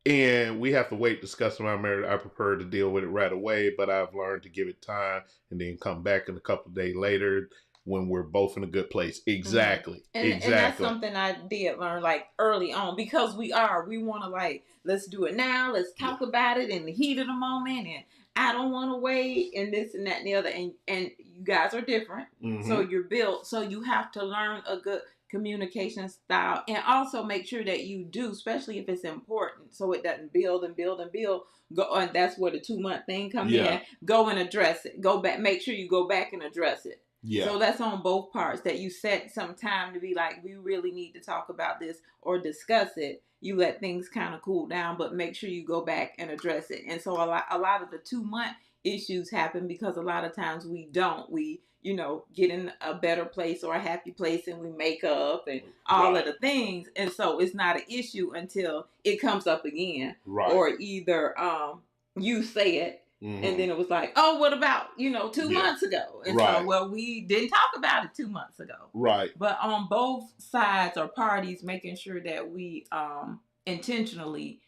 And we have to wait to discuss when I'm married. I prefer to deal with it right away, but I've learned to give it time and then come back in a couple of days later when we're both in a good place. Exactly. Mm-hmm. And that's something I did learn like early on, because we want to like, let's do it now. Let's talk about it in the heat of the moment. And I don't want to wait, and this and that and the other. And you guys are different, so you're built. So you have to learn a good communication style, and also make sure that you do, especially if it's important, so it doesn't build and build and build. Go, and that's where the 2-month thing comes in. Go and address it. Go back. Make sure you go back and address it. Yeah. So that's on both parts, that you set some time to be like, we really need to talk about this or discuss it. You let things kind of cool down, but make sure you go back and address it. And so a lot of the 2-month issues happen because a lot of times we don't. We, get in a better place or a happy place, and we make up and all of the things. And so it's not an issue until it comes up again. Right. Or either you say it, and then it was like, oh, what about, 2 months ago? And so, well, we didn't talk about it 2 months ago. Right. But on both sides or parties, making sure that we intentionally,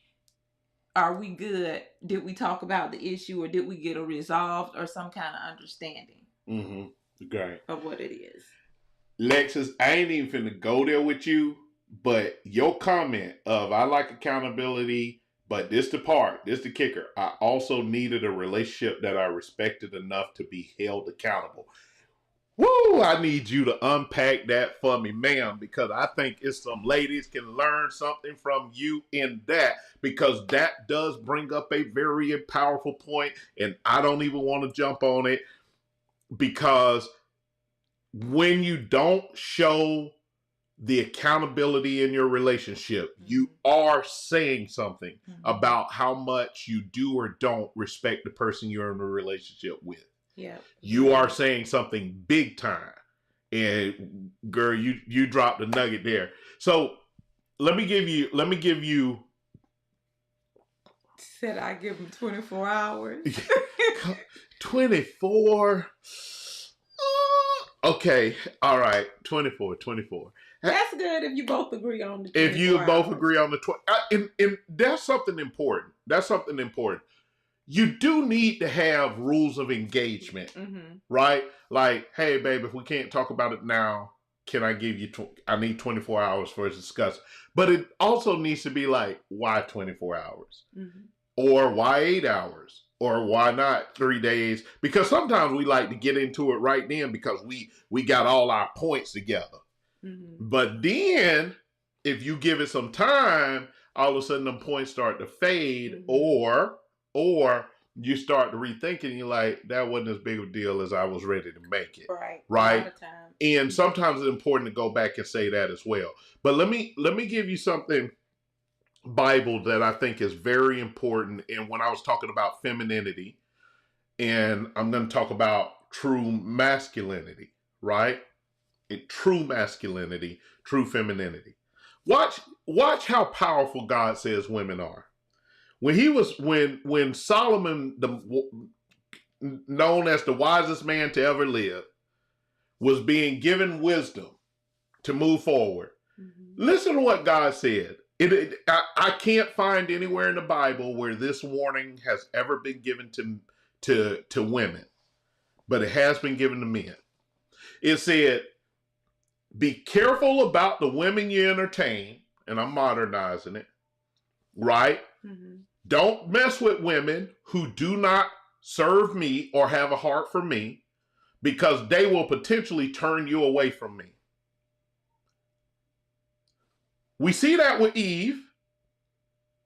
are we good? Did we talk about the issue, or did we get a resolved or some kind of understanding Great. Of what it is? Lexus, I ain't even finna go there with you, but your comment of, I like accountability, but this the kicker. I also needed a relationship that I respected enough to be held accountable. Woo! I need you to unpack that for me, ma'am, because I think it's some ladies can learn something from you in that, because that does bring up a very powerful point, and I don't even want to jump on it, because when you don't show the accountability in your relationship, you are saying something about how much you do or don't respect the person you're in a relationship with. Yeah. You are saying something big time. And girl, you dropped a nugget there. So let me give you said I give him 24 hours. 24. Okay. All right. 24. That's good if you both agree on the 24 If you hours. both agree on the 20. And that's something important. You do need to have rules of engagement, right? Like, hey, babe, if we can't talk about it now, can I give you, I need 24 hours for us to discuss. But it also needs to be like, why 24 hours? Or why 8 hours? Or why not 3 days? Because sometimes we like to get into it right then because we got all our points together. But then, if you give it some time, all of a sudden the points start to fade, or you start to rethink it, and you're like, that wasn't as big of a deal as I was ready to make it. Right. A lot of time. And sometimes it's important to go back and say that as well. But let me give you something Bible that I think is very important. And when I was talking about femininity, and I'm going to talk about true masculinity, right? True masculinity, true femininity. Watch how powerful God says women are. When Solomon, known as the wisest man to ever live, was being given wisdom to move forward. Listen to what God said. I can't find anywhere in the Bible where this warning has ever been given to women, but it has been given to men. It said, be careful about the women you entertain, and I'm modernizing it, right? Don't mess with women who do not serve me or have a heart for me, because they will potentially turn you away from me. We see that with Eve.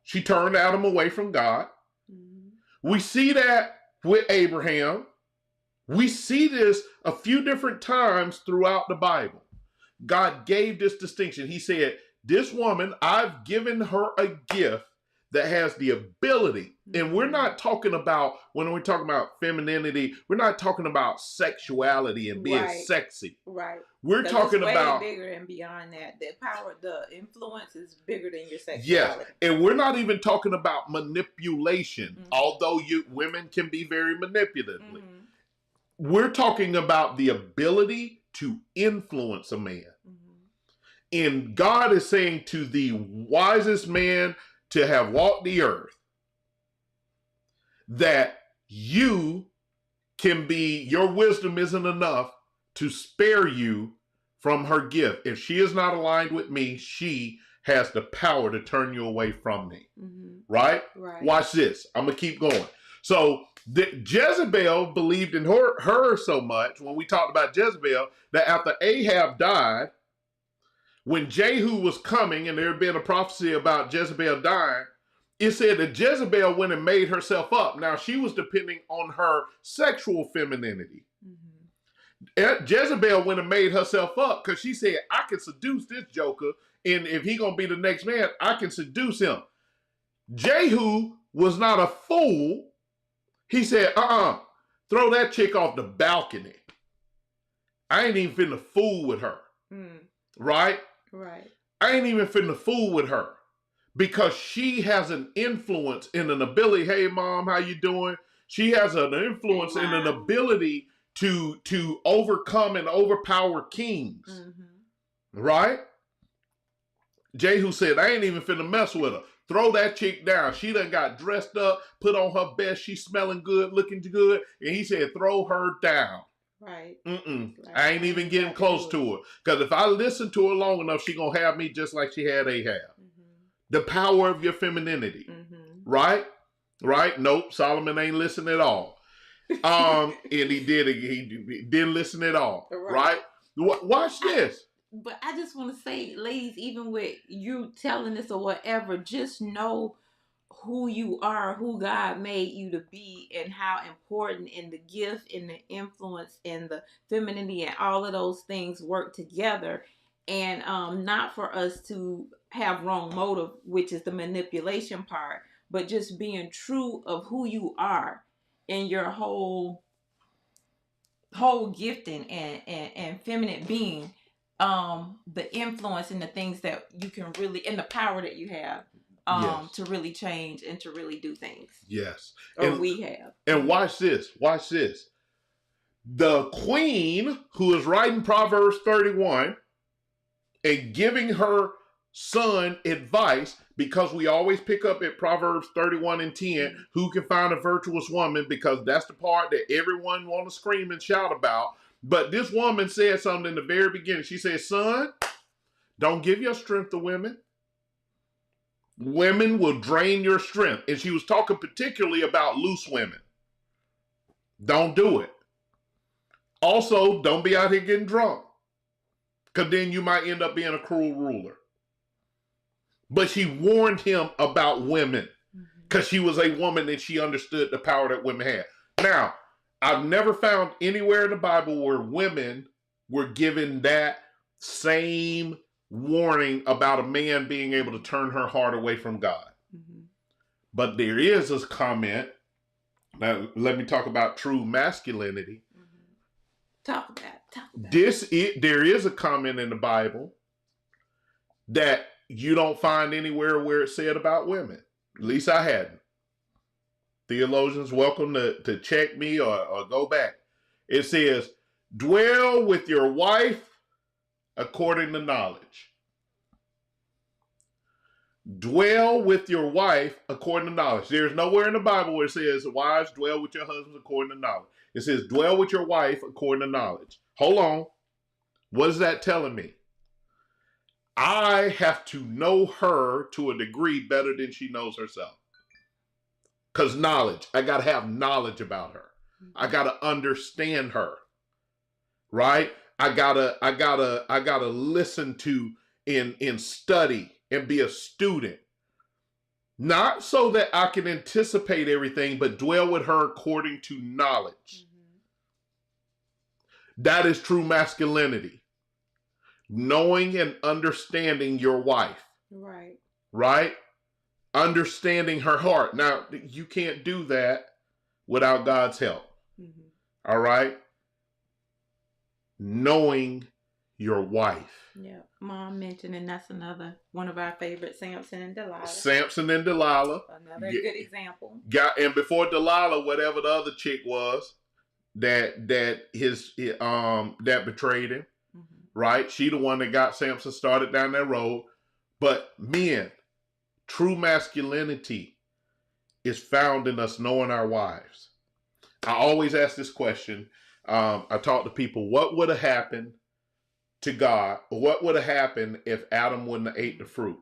She turned Adam away from God. We see that with Abraham. We see this a few different times throughout the Bible. God gave this distinction. He said, this woman, I've given her a gift that has the ability. And we're not talking about, when we're talking about femininity, we're not talking about sexuality and being sexy. Right. We're talking about bigger and beyond that. The power, the influence is bigger than your sexuality. Yes. And we're not even talking about manipulation, although women can be very manipulative. We're talking about the ability to influence a man. And God is saying to the wisest man to have walked the earth, that you can be, your wisdom isn't enough to spare you from her gift. If she is not aligned with me, she has the power to turn you away from me. Right? Watch this. I'm going to keep going. So Jezebel believed in her so much when we talked about Jezebel that after Ahab died, when Jehu was coming and there had been a prophecy about Jezebel dying, it said that Jezebel went and made herself up. Now, she was depending on her sexual femininity. Jezebel went and made herself up because she said, I can seduce this joker, and if he gonna be the next man, I can seduce him. Jehu was not a fool. He said, throw that chick off the balcony. I ain't even finna fool with her. Right? Right. I ain't even finna fool with her because she has an influence and an ability. Hey, mom, how you doing? She has an influence and an ability to overcome and overpower kings. Right? Jehu said, I ain't even finna mess with her. Throw that chick down. She done got dressed up, put on her best. She's smelling good, looking good. And he said, throw her down. Right. I ain't even getting close to her. Because if I listen to her long enough, she going to have me just like she had Ahab. The power of your femininity. Right? Right? Nope. Solomon ain't listening at all. And he didn't listen at all. Right? Watch this. But I just want to say, ladies, even with you telling this or whatever, just know who you are, who God made you to be, and how important and the gift and the influence and the femininity and all of those things work together. And not for us to have wrong motive, which is the manipulation part, but just being true of who you are and your whole gifting and feminine being. The influence and the things that you can really, and the power that you have to really change and to really do things. Yes. Or we have. And watch this. Watch this. The queen who is writing Proverbs 31 and giving her son advice, because we always pick up at Proverbs 31 and 10, who can find a virtuous woman, because that's the part that everyone want to scream and shout about. But this woman said something in the very beginning. She said, son, don't give your strength to women. Women will drain your strength. And she was talking particularly about loose women. Don't do it. Also, don't be out here getting drunk, because then you might end up being a cruel ruler. But she warned him about women because she was a woman and she understood the power that women had. Now, I've never found anywhere in the Bible where women were given that same warning about a man being able to turn her heart away from God. But there is a comment. Now, let me talk about true masculinity. Talk about There is a comment in the Bible that you don't find anywhere where it's said about women. At least I hadn't. Theologians, welcome to check me or go back. It says, dwell with your wife according to knowledge. Dwell with your wife according to knowledge. There's nowhere in the Bible where it says, wives, dwell with your husbands according to knowledge. It says, dwell with your wife according to knowledge. Hold on. What is that telling me? I have to know her to a degree better than she knows herself. Because knowledge, I got to have knowledge about her. I got to understand her. Right? I gotta listen to and study and be a student. Not so that I can anticipate everything, but dwell with her according to knowledge. That is true masculinity. Knowing and understanding your wife. Right. Right? Understanding her heart. Now, you can't do that without God's help. All right? Knowing your wife. Yeah. Mom mentioned, and that's another one of our favorites, Samson and Delilah. Samson and Delilah. Another good example. And before Delilah, whatever the other chick was that betrayed him. Right? She the one that got Samson started down that road. But men, true masculinity is found in us knowing our wives. I always ask this question. I talk to people, what would have happened to God? Or what would have happened if Adam wouldn't have ate the fruit?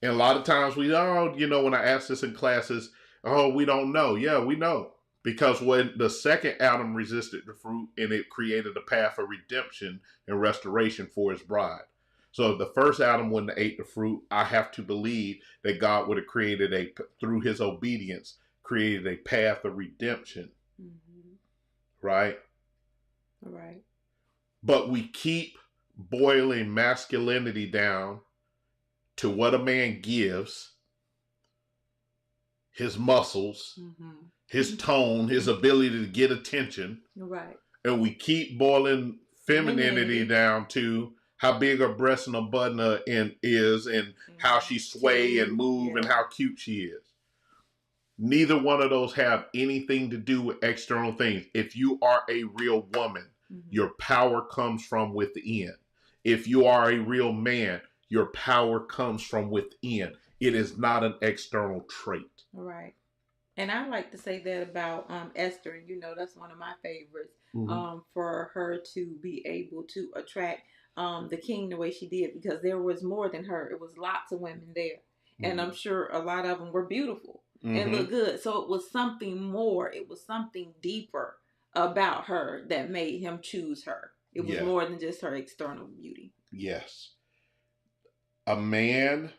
And a lot of times when I ask this in classes, we don't know. Yeah, we know. Because when the second Adam resisted the fruit, and it created a path of redemption and restoration for his bride. So if the first Adam wouldn't have ate the fruit, I have to believe that God would have created through his obedience, created a path of redemption. Mm-hmm. Right? Right. But we keep boiling masculinity down to what a man gives, his muscles, his tone, his ability to get attention. Right. And we keep boiling femininity down to how big her breast and her button is, and how she sway and move, and how cute she is. Neither one of those have anything to do with external things. If you are a real woman, your power comes from within. If you are a real man, your power comes from within. It is not an external trait. Right. And I like to say that about Esther, and that's one of my favorites. For her to be able to attract the king the way she did, because there was more than her. It was lots of women there, and I'm sure a lot of them were beautiful and looked good. So it was something more. It was something deeper about her that made him choose her. It was more than just her external beauty. Yes. A man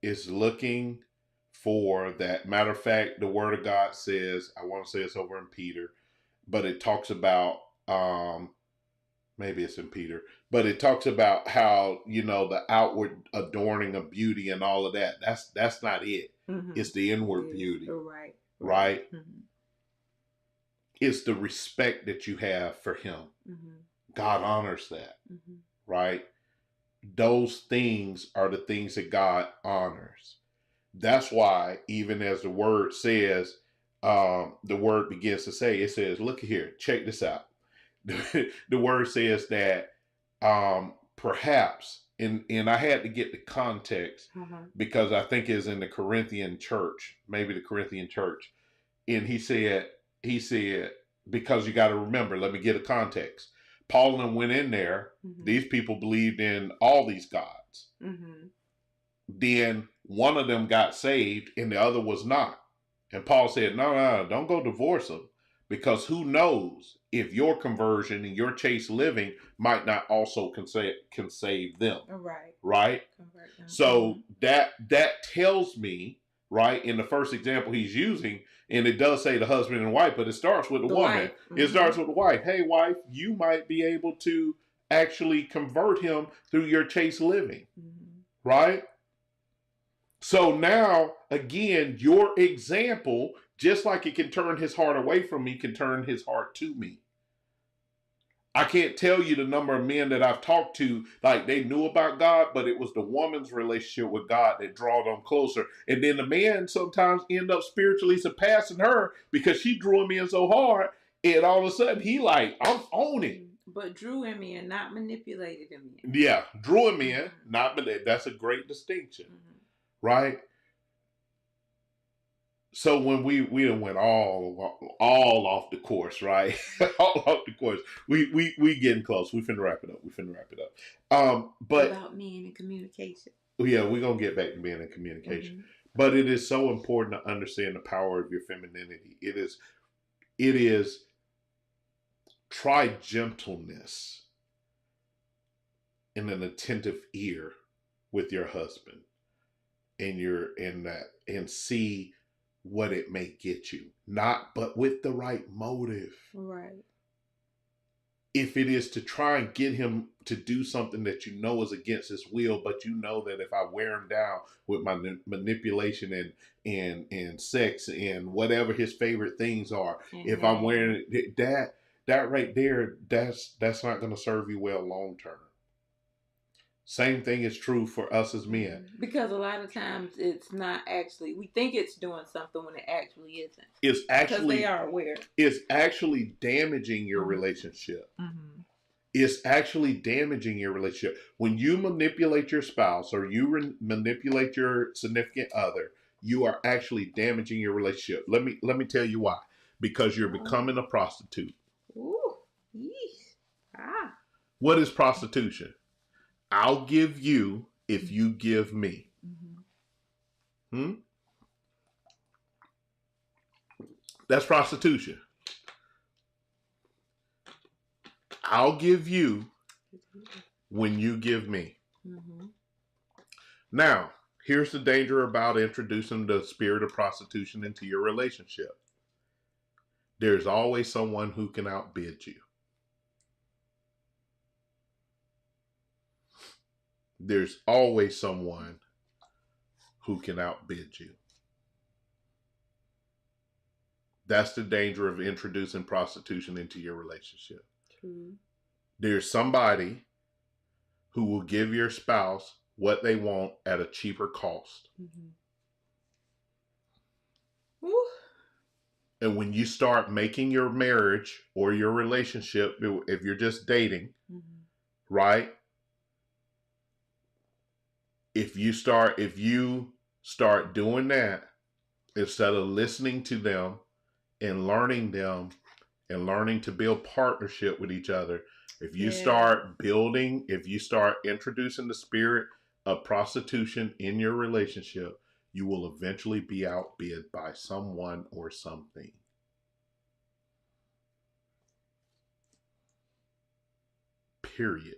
is looking for that. Matter of fact, the word of God says, I want to say it's over in Peter, but it talks about, maybe it's in Peter, but it talks about how, the outward adorning of beauty and all of that. That's not it. It's the inward beauty. Right? It's the respect that you have for him. God honors that. Right? Those things are the things that God honors. That's why, even as the word says, the word begins to say, it says, look here, check this out. The word says that perhaps, and I had to get the context because I think it's in the Corinthian church, maybe the Corinthian church. And he said, because you got to remember, let me get a context. Paul and them went in there. These people believed in all these gods. Then one of them got saved and the other was not. And Paul said, no, don't go divorce them, because who knows if your conversion and your chaste living might not also can save them. Right? So that tells me, right, in the first example he's using, and it does say the husband and wife, but it starts with the woman. It starts with the wife. Hey, wife, you might be able to actually convert him through your chaste living. Right? So now, again, your example, just like it can turn his heart away from me, can turn his heart to me. I can't tell you the number of men that I've talked to, like they knew about God, but it was the woman's relationship with God that drew them closer. And then the man sometimes end up spiritually surpassing her because she drew him in so hard, and all of a sudden he like, I'm owning. But drew him in, not manipulated him in. Yeah, drew him in, not manipulated. That's a great distinction. Right? So when we done went all off the course, right? All off the course. We getting close. We finna wrap it up. But about men and communication. Yeah, we're gonna get back to men and communication. But it is so important to understand the power of your femininity. It is try gentleness and an attentive ear with your husband. And see what it may get you. But with the right motive. Right. If it is to try and get him to do something that you know is against his will, but you know that if I wear him down with my manipulation and sex and whatever his favorite things are, if I'm wearing that right there, that's not going to serve you well long term. Same thing is true for us as men. Because a lot of times it's not actually, we think it's doing something when it actually isn't. It's actually, because they are aware. It's actually damaging your relationship. It's actually damaging your relationship. When you manipulate your spouse or you manipulate your significant other, you are actually damaging your relationship. Let me tell you why. Because you're becoming a prostitute. Ooh. Yeesh. Ah. What is prostitution? I'll give you if you give me. That's prostitution. I'll give you when you give me. Mm-hmm. Now, here's the danger about introducing the spirit of prostitution into your relationship. There's always someone who can outbid you. There's always someone who can outbid you. That's the danger of introducing prostitution into your relationship. True. There's somebody who will give your spouse what they want at a cheaper cost. Mm-hmm. Woo. And when you start making your marriage or your relationship, if you're just dating, Mm-hmm. right? If you start doing that, instead of listening to them and learning to build partnership with each other, if you start introducing the spirit of prostitution in your relationship, you will eventually be outbid by someone or something. Period.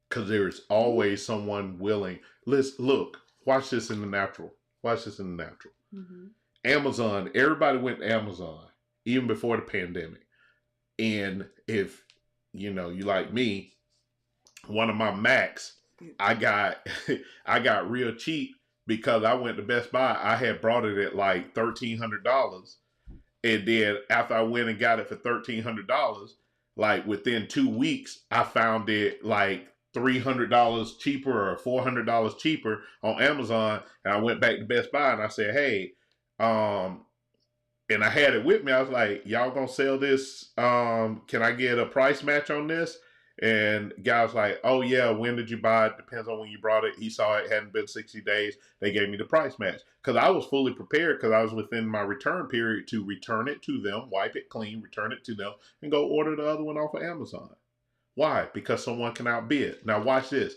Because there is always someone willing. Look, watch this in the natural. Mm-hmm. Amazon, everybody went to Amazon, even before the pandemic. And if, you like me, one of my Macs, I got real cheap because I went to Best Buy. I had brought it at like $1,300. And then after I went and got it for $1,300, like within 2 weeks, I found it like $300 cheaper or $400 cheaper on Amazon. And I went back to Best Buy and I said, hey, and I had it with me. I was like, y'all gonna sell this? Can I get a price match on this? And the guy was like, oh yeah, when did you buy it? Depends on when you brought it. He saw it hadn't been 60 days. They gave me the price match. Because I was fully prepared because I was within my return period to return it to them, wipe it clean, return it to them, and go order the other one off of Amazon. Why? Because someone can outbid. Now watch this.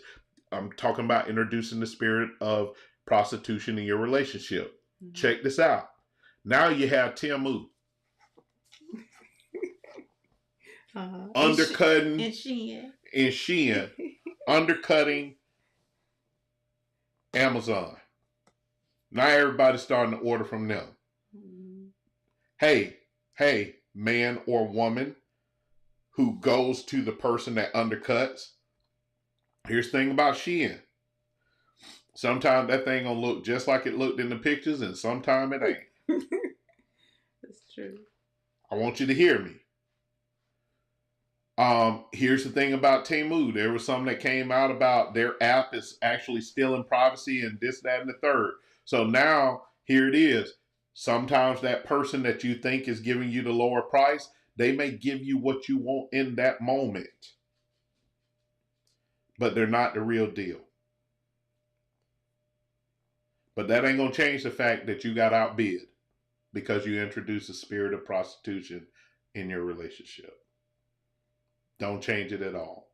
I'm talking about introducing the spirit of prostitution in your relationship. Mm-hmm. Check this out. Now you have Temu. Undercutting and Shein undercutting Amazon. Now everybody's starting to order from them. Mm-hmm. Hey, man or woman who goes to the person that undercuts. Here's the thing about Shein. Sometimes that thing gonna look just like it looked in the pictures, and sometimes it ain't. That's true. I want you to hear me. Here's the thing about Temu. There was something that came out about their app is actually stealing privacy and this, that, and the third. So now, here it is. Sometimes that person that you think is giving you the lower price, they may give you what you want in that moment. But they're not the real deal. But that ain't going to change the fact that you got outbid because you introduced the spirit of prostitution in your relationship. Don't change it at all.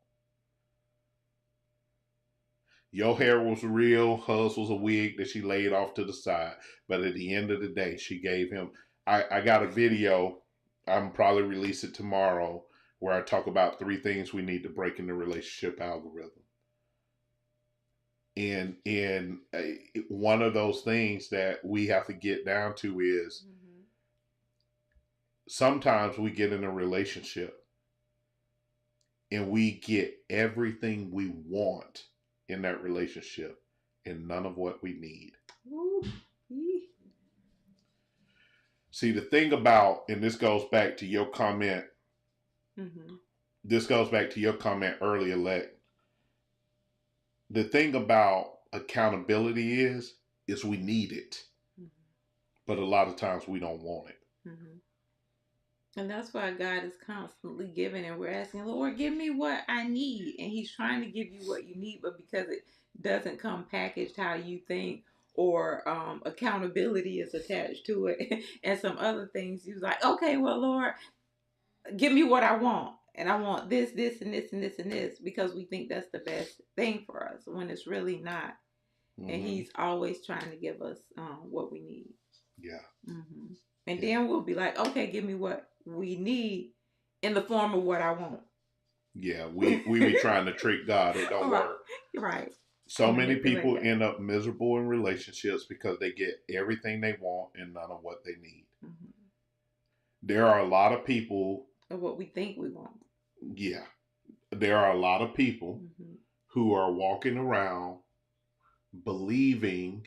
Your hair was real. Hers was a wig that she laid off to the side. But at the end of the day, she gave him... I got a video. I'm probably release it tomorrow where I talk about 3 things we need to break in the relationship algorithm. And one of those things that we have to get down to is sometimes we get in a relationship and we get everything we want in that relationship and none of what we need. Ooh. See, the thing about, and this goes back to your comment, this goes back to your comment earlier, Lex. The thing about accountability is we need it. But a lot of times we don't want it. And that's why God is constantly giving, and we're asking, Lord, give me what I need. And he's trying to give you what you need, but because it doesn't come packaged how you think, or accountability is attached to it, and some other things, he was like, okay, well, Lord, give me what I want. And I want this, this, and this, and this, and this, because we think that's the best thing for us, when it's really not. And he's always trying to give us what we need. Yeah. Mm-hmm. And Yeah. then we'll be like, okay, give me what we need in the form of what I want. Yeah. We be trying to trick God. It don't Right. work. Right. So many Manipulate people that. end up miserable in relationships because they get everything they want and none of what they need. Mm-hmm. There are a lot of people. Of what we think we want. Yeah. There are a lot of people Mm-hmm. who are walking around believing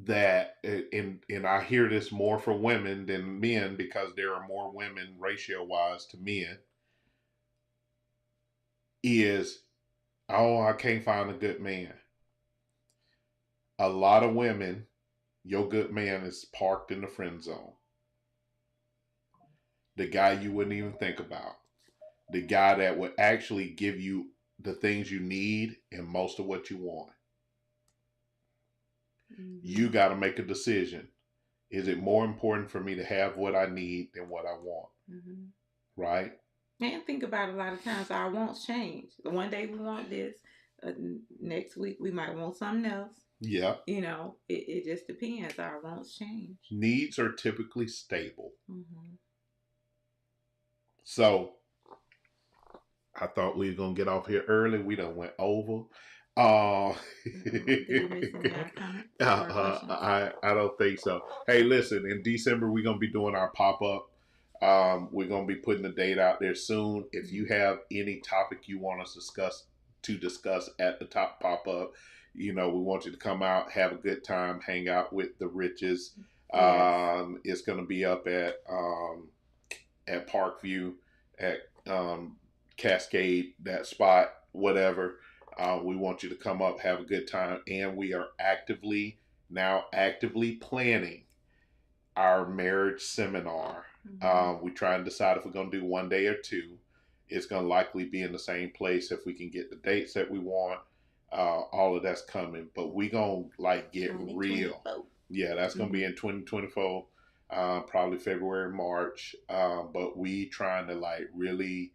that, and I hear this more for women than men because there are more women ratio wise to men, is, oh, I can't find a good man. A lot of women, your good man is parked in the friend zone. The guy you wouldn't even think about. The guy that would actually give you the things you need and most of what you want. Mm-hmm. You got to make a decision. Is it more important for me to have what I need than what I want? Mm-hmm. Right? And think about it, a lot of times our wants change. One day we want this, next week we might want something else. Yeah. You know, it just depends. Our wants change. Needs are typically stable. Mm-hmm. So I thought we were gonna get off here early. We done went over. Did we miss any other comments or questions? I don't think so. Hey, listen, in December we're gonna be doing our pop up. We're gonna be putting the date out there soon. If you have any topic you want us to discuss at the top pop up, you know, we want you to come out, have a good time, hang out with the Riches. Yes. It's gonna be up at Parkview, at Cascade, that spot, whatever. We want you to come up, have a good time, and we are actively planning our marriage seminar. Mm-hmm. We try and decide if we're going to do one day or two. It's going to likely be in the same place if we can get the dates that we want. All of that's coming, but we going to like get real. Yeah, that's going to be in 2024, probably February, March. But we trying to like really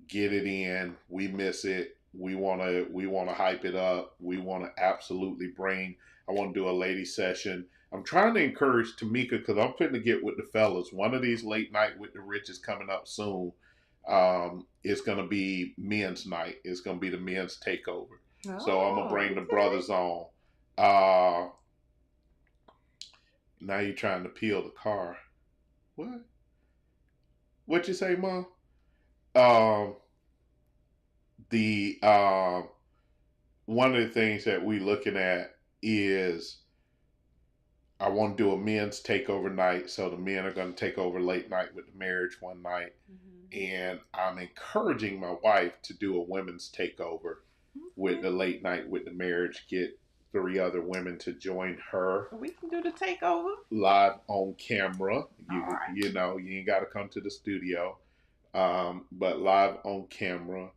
get it in. We miss it. We want to hype it up. We want to absolutely I want to do a lady session. I'm trying to encourage Tamika because I'm fitting to get with the fellas. One of these late night with the Rich is coming up soon. It's going to be men's night. It's going to be the men's takeover. So I'm going to bring the brothers on. Now you're trying to peel the car. What? What you say, Mom? One of the things that we looking at is I want to do a men's takeover night. So the men are going to take over late night with the marriage one night. Mm-hmm. And I'm encouraging my wife to do a women's takeover with the late night with the marriage. Get 3 other women to join her. We can do the takeover live on camera. Right. You know, you ain't got to come to the studio, but live on camera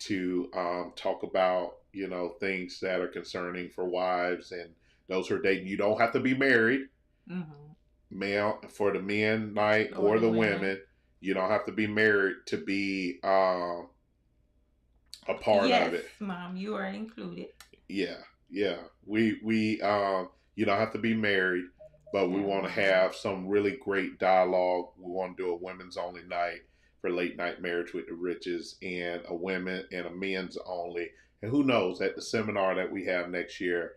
to talk about, you know, things that are concerning for wives and those who are dating. You don't have to be married. Mm-hmm. Male for the men night or the women. You don't have to be married to be a part of it. Yes, Mom, you are included. Yeah. We you don't have to be married, but we want to have some really great dialogue. We want to do a women's only night for late night marriage with the Riches, and a women and a men's only. And who knows, at the seminar that we have next year,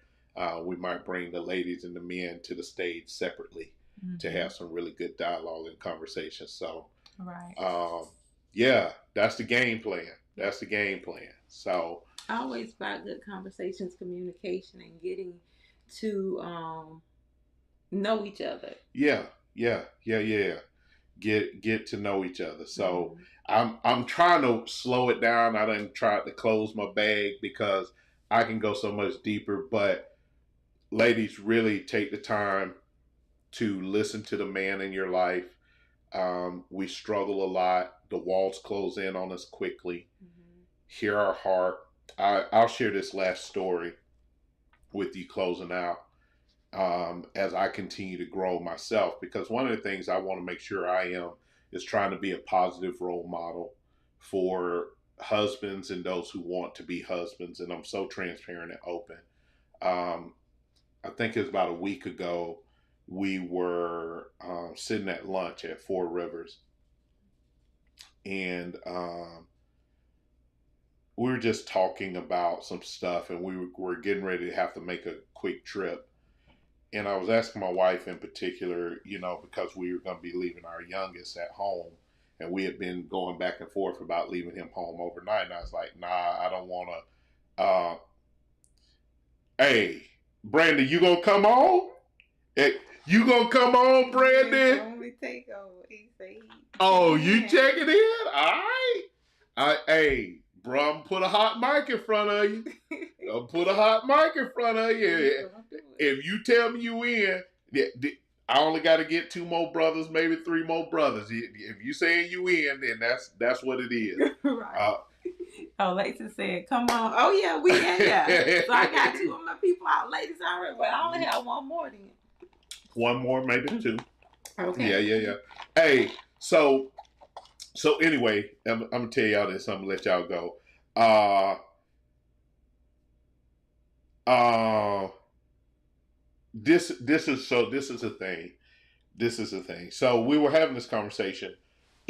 we might bring the ladies and the men to the stage separately to have some really good dialogue and conversation. So, yeah, that's the game plan. So, always about good conversations, communication, and getting to know each other. Yeah. Get to know each other. So I'm trying to slow it down. I done tried to close my bag because I can go so much deeper. But ladies, really take the time to listen to the man in your life. We struggle a lot. The walls close in on us quickly. Mm-hmm. Hear our heart. I'll share this last story with you closing out. As I continue to grow myself, because one of the things I want to make sure I am is trying to be a positive role model for husbands and those who want to be husbands. And I'm so transparent and open. I think it was about a week ago, we were sitting at lunch at Four Rivers, and we were just talking about some stuff, and we were getting ready to have to make a quick trip. And I was asking my wife in particular, because we were going to be leaving our youngest at home, and we had been going back and forth about leaving him home overnight. And I was like, nah, I don't want to. Hey, Brandon, you gonna come on? Hey, you gonna come on, Brandon? Only take over. He say, Oh, you checking in? All right. Hey, bro, I'm put a hot mic in front of you. I'll put a hot mic in front of you. If you tell me you in, I only got to get 2 more brothers, maybe 3 more brothers. If you saying you in, then that's what it is. Right. Lexus said, come on. Oh, yeah, we in here. So I got 2 of my people out, ladies already, but I only have 1 more then. 1 more, maybe 2. Okay. Yeah. Hey, so anyway, I'm going to tell y'all this. I'm going to let y'all go. This is a thing. This is a thing. So we were having this conversation,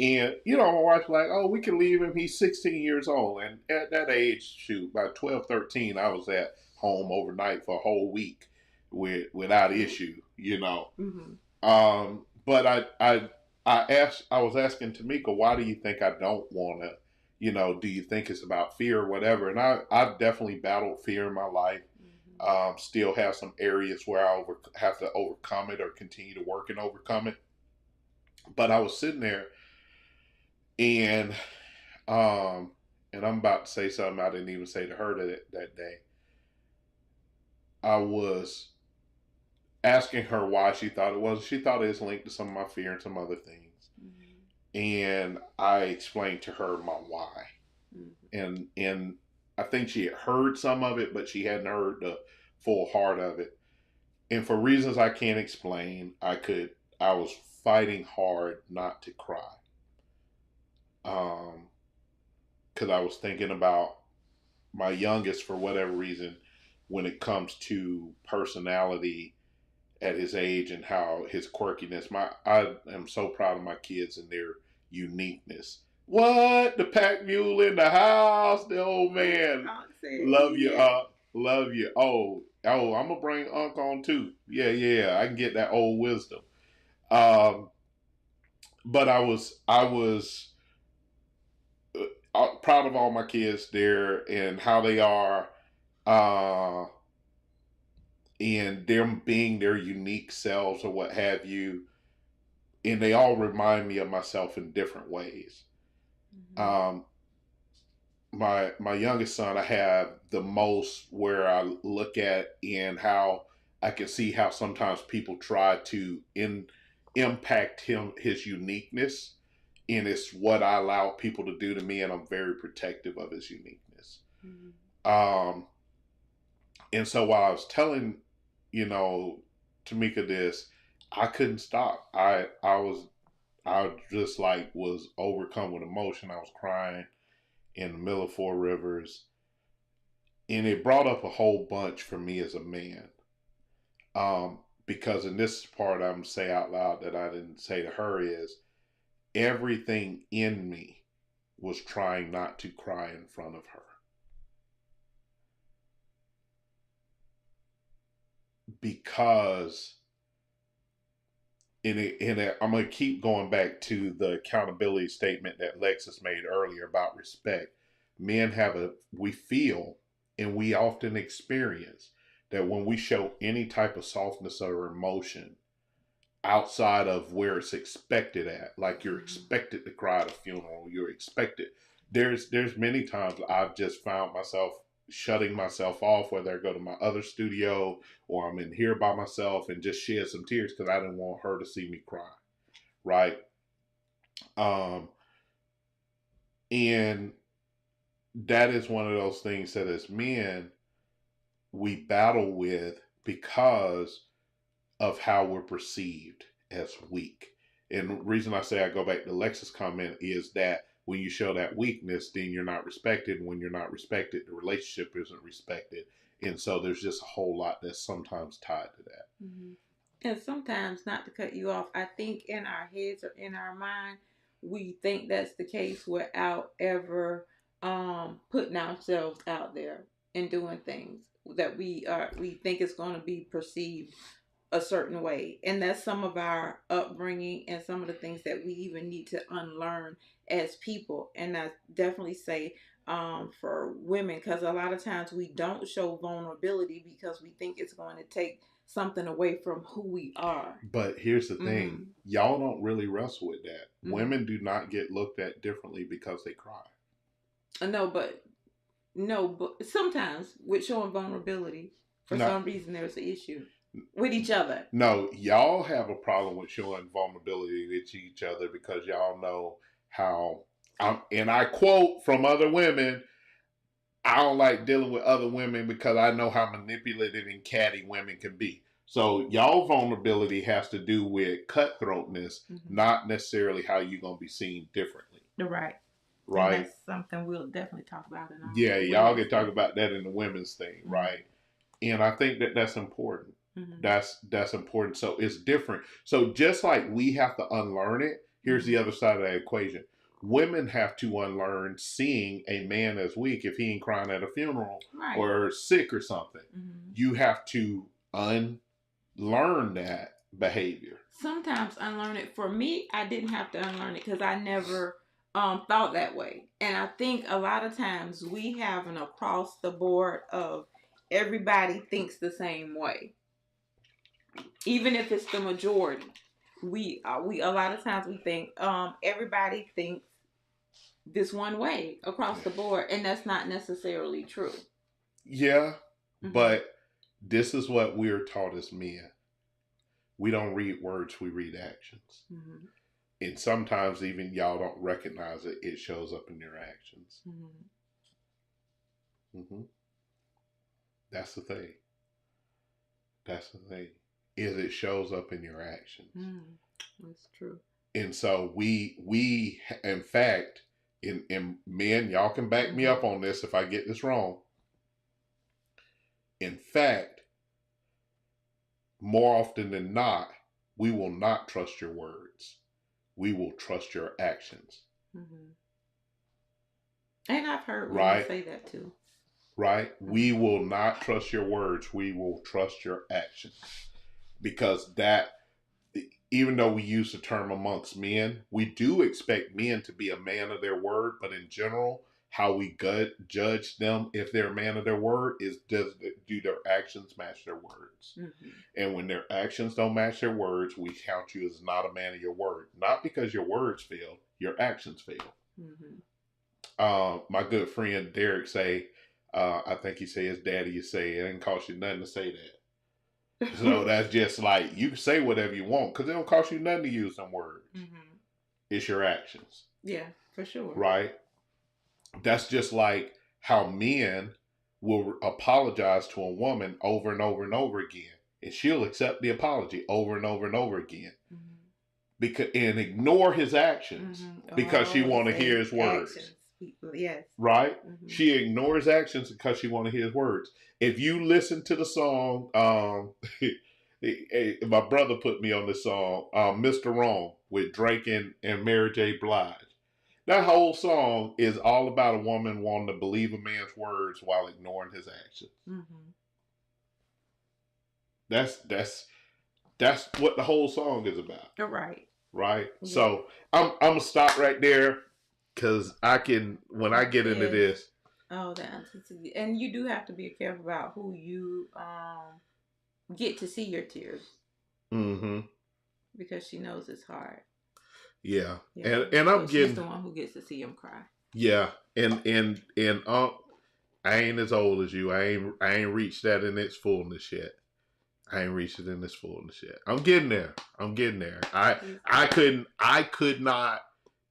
and my wife's like, "Oh, we can leave him. He's 16 years old." And at that age, shoot, by 12, 13, I was at home overnight for a whole week without issue, Mm-hmm. But I was asking Tamika, why do you think I don't want to, do you think it's about fear or whatever? And I've definitely battled fear in my life. Still have some areas where I have to overcome it or continue to work and overcome it. But I was sitting there, and I'm about to say something I didn't even say to her that day. I was asking her why she thought it was. She thought it was linked to some of my fear and some other things. Mm-hmm. And I explained to her my why. Mm-hmm. And I think she had heard some of it, but she hadn't heard the full heart of it. And for reasons I can't explain, I was fighting hard not to cry. Because I was thinking about my youngest, for whatever reason, when it comes to personality at his age and how his quirkiness. I am so proud of my kids and their uniqueness. What? The pack mule in the house, the old man. Love you, love you. Oh, I'm gonna bring Unc on too. Yeah. I can get that old wisdom. But I was proud of all my kids there and how they are, and them being their unique selves or what have you. And they all remind me of myself in different ways. Mm-hmm. My youngest son, I have the most where I look at and how I can see how sometimes people try to impact his uniqueness, and it's what I allow people to do to me, and I'm very protective of his uniqueness. Mm-hmm. And so while I was telling, Tamika this, I couldn't stop. I just was overcome with emotion. I was crying in the middle of Four Rivers, and it brought up a whole bunch for me as a man. Because in this part I'm gonna say out loud that I didn't say to her is everything in me was trying not to cry in front of her. Because I'm going to keep going back to the accountability statement that Lexus made earlier about respect. Men we feel, and we often experience, that when we show any type of softness or emotion outside of where it's expected at, like you're expected to cry at a funeral, you're expected. There's many times I've just found myself shutting myself off, whether I go to my other studio or I'm in here by myself and just shed some tears because I didn't want her to see me cry. Right. And that is one of those things that as men, we battle with because of how we're perceived as weak. And the reason I say I go back to Lex's comment is that when you show that weakness, then you're not respected. When you're not respected, the relationship isn't respected. And so there's just a whole lot that's sometimes tied to that. Mm-hmm. And sometimes, not to cut you off, I think in our heads or in our mind, we think that's the case without ever putting ourselves out there and doing things that we think is going to be perceived a certain way. And that's some of our upbringing and some of the things that we even need to unlearn as people. And I definitely say for women, because a lot of times we don't show vulnerability because we think it's going to take something away from who we are. But here's the thing, Mhm. y'all don't really wrestle with that. Mhm. Women do not get looked at differently because they cry. No, but sometimes with showing vulnerability, for No. some reason, there's an issue with each other. No, y'all have a problem with showing vulnerability with each other because y'all know how. And I quote from other women, I don't like dealing with other women because I know how manipulative and catty women can be. So y'all vulnerability has to do with cutthroatness, Mhm. not necessarily how you're gonna be seen differently, Right. right? And that's something we'll definitely talk about in our Yeah, y'all women's can talk thing. about that in the women's thing, Mhm. right? And I think that that's important. Mhm. That's important. So it's different. So just like we have to unlearn it, here's the other side of that equation. Women have to unlearn seeing a man as weak if he ain't crying at a funeral Right. or sick or something. Mhm. You have to unlearn that behavior. Sometimes unlearn it. For me, I didn't have to unlearn it because I never thought that way. And I think a lot of times we have an across the board of everybody thinks the same way, even if it's the majority. We a lot of times we think everybody thinks this one way across the board, and that's not necessarily true. Yeah, Mhm. but this is what we're taught as men. We don't read words, we read actions. Mhm. And sometimes even y'all don't recognize it, it shows up in your actions. Mhm. Mm-hmm. That's the thing. That's the thing. Is it shows up in your actions. That's true. And so we in fact, in men, y'all can back me up on this if I get this wrong. In fact, more often than not, we will not trust your words. We will trust your actions. Mhm. And I've heard women Right? say that too. Right? We will not trust your words. We will trust your actions. Because that, even though we use the term amongst men, we do expect men to be a man of their word. But in general, how we judge them if they're a man of their word is do their actions match their words? Mhm. And when their actions don't match their words, we count you as not a man of your word. Not because your words fail, your actions fail. Mhm. My good friend Derek say, I think he say his daddy used to say, it didn't cost you nothing to say that. So that's just like, you can say whatever you want because it don't cost you nothing to use some words. Mhm. It's your actions. Yeah, for sure. Right? That's just like how men will apologize to a woman over and over and over again. And she'll accept the apology over and over and over again. Mhm. And ignore his actions because she want to hear his words. Actions. Yes. Right? Mhm. She ignores actions because she want to hear his words. If you listen to the song, my brother put me on this song, Mr. Wrong, with Drake and Mary J. Blige. That whole song is all about a woman wanting to believe a man's words while ignoring his actions. Mhm. That's what the whole song is about. You're right. Right? Yeah. So I'm gonna stop right there because when I get into this. Oh, and you do have to be careful about who you get to see your tears. Mm-hmm. Because she knows it's hard. Yeah. Yeah. And I'm she's the one who gets to see him cry. Yeah. And I ain't as old as you. I ain't reached that in its fullness yet. I ain't reached it in its fullness yet. I'm getting there. I could not,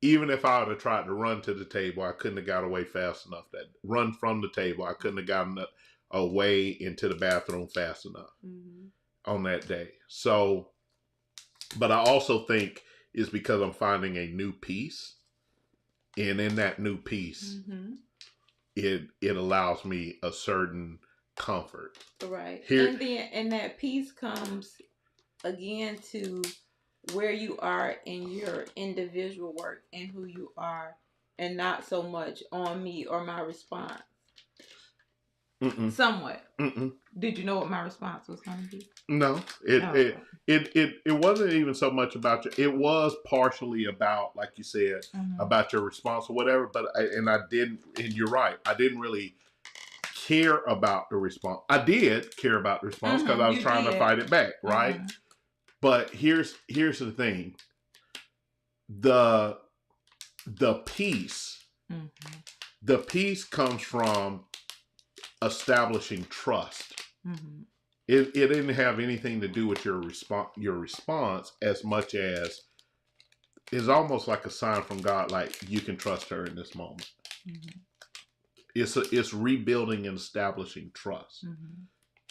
even if I would have tried to run to the table, I couldn't have got away fast enough. That run from the table, I couldn't have gotten away into the bathroom fast enough on that day. So, but I also think it's because I'm finding a new peace, and in that new peace, it allows me a certain comfort. Right. Here, and that peace comes again to where you are in your individual work and who you are, and not so much on me or my response. Somewhat. Did you know what my response was going to be? No, it wasn't even so much about you. It was partially about, like you said, about your response or whatever. But I didn't, and you're right. I didn't really care about the response. I did care about the response because I was trying to fight it back, right? But here's the thing: the peace, the peace comes from establishing trust. It didn't have anything to do with your response as much as it's almost like a sign from God, like you can trust her in this moment. It's rebuilding and establishing trust,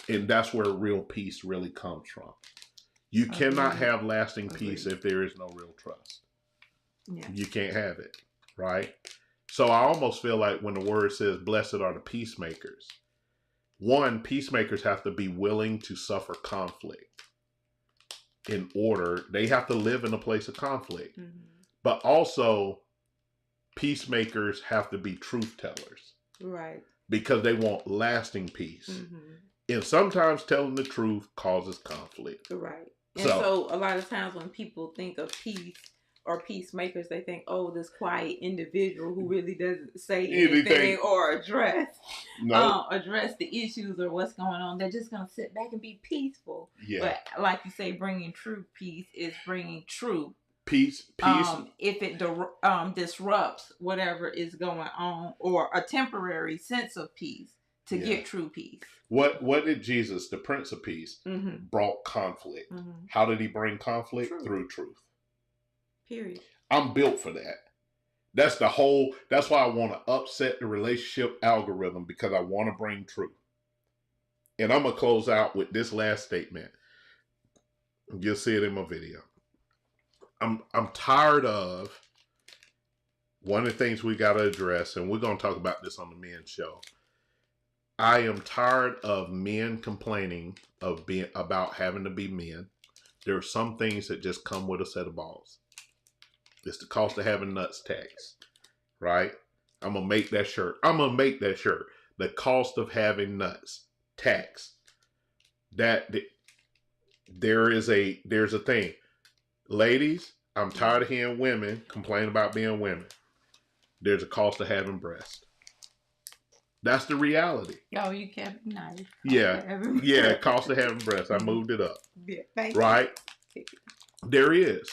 and that's where real peace really comes from. You cannot have lasting peace if there is no real trust. You can't have it, right? So I almost feel like when the word says, "Blessed are the peacemakers," one, peacemakers have to be willing to suffer conflict. They have to live in a place of conflict. But also, peacemakers have to be truth tellers. Right. Because they want lasting peace. And sometimes telling the truth causes conflict. Right. And so a lot of times when people think of peace or peacemakers, they think, oh, this quiet individual who really doesn't say anything or address the issues or what's going on. They're just going to sit back and be peaceful. Yeah. But like you say, bringing true peace is bringing true peace. If it disrupts whatever is going on, or a temporary sense of peace to get true peace. What did Jesus, the Prince of Peace, brought conflict? How did he bring conflict? Through truth. Period. I'm built for that. That's why I want to upset the relationship algorithm, because I want to bring truth. And I'm going to close out with this last statement. You'll see it in my video. I'm tired of one of the things we got to address, and we're going to talk about this on the men's show. I am tired of men complaining about having to be men. There are some things that just come with a set of balls. It's the cost of having nuts tax, right? I'm going to make that shirt. The cost of having nuts tax. There's a thing. Ladies, I'm tired of hearing women complain about being women. There's a cost of having breasts. That's the reality. Oh, you kept nice. Yeah, cost of having breasts. I moved it up. Yeah, thank right? You. There is.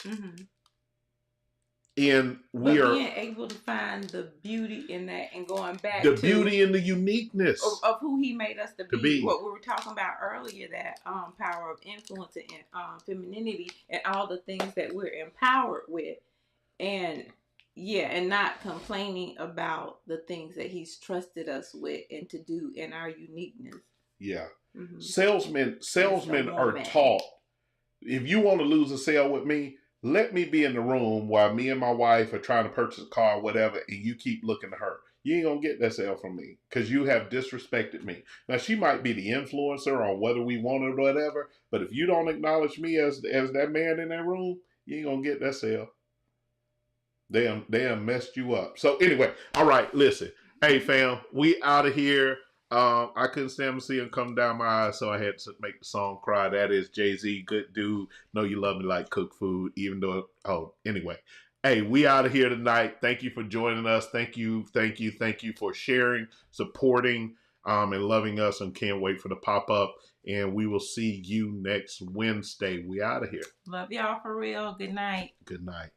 And we are being able to find the beauty in that, and going back to the beauty and the uniqueness of who he made us to be. What we were talking about earlier, that power of influence and femininity, and all the things that we're empowered with, and not complaining about the things that he's trusted us with and to do in our uniqueness. Yeah. Salesmen are taught, if you want to lose a sale with me, let me be in the room while me and my wife are trying to purchase a car or whatever, and you keep looking to her. You ain't going to get that sale from me because you have disrespected me. Now, she might be the influencer on whether we want it or whatever, but if you don't acknowledge me as that man in that room, you ain't going to get that sale. They have messed you up. So anyway, all right, listen. Hey, fam, we out of here. I couldn't stand to see him come down my eyes, so I had to make the song cry. That is Jay-Z, Good Dude. Know You Love Me Like Cook Food, even though, anyway. Hey, we out of here tonight. Thank you for joining us. Thank you for sharing, supporting, and loving us, and can't wait for the pop-up. And we will see you next Wednesday. We out of here. Love y'all for real. Good night. Good night.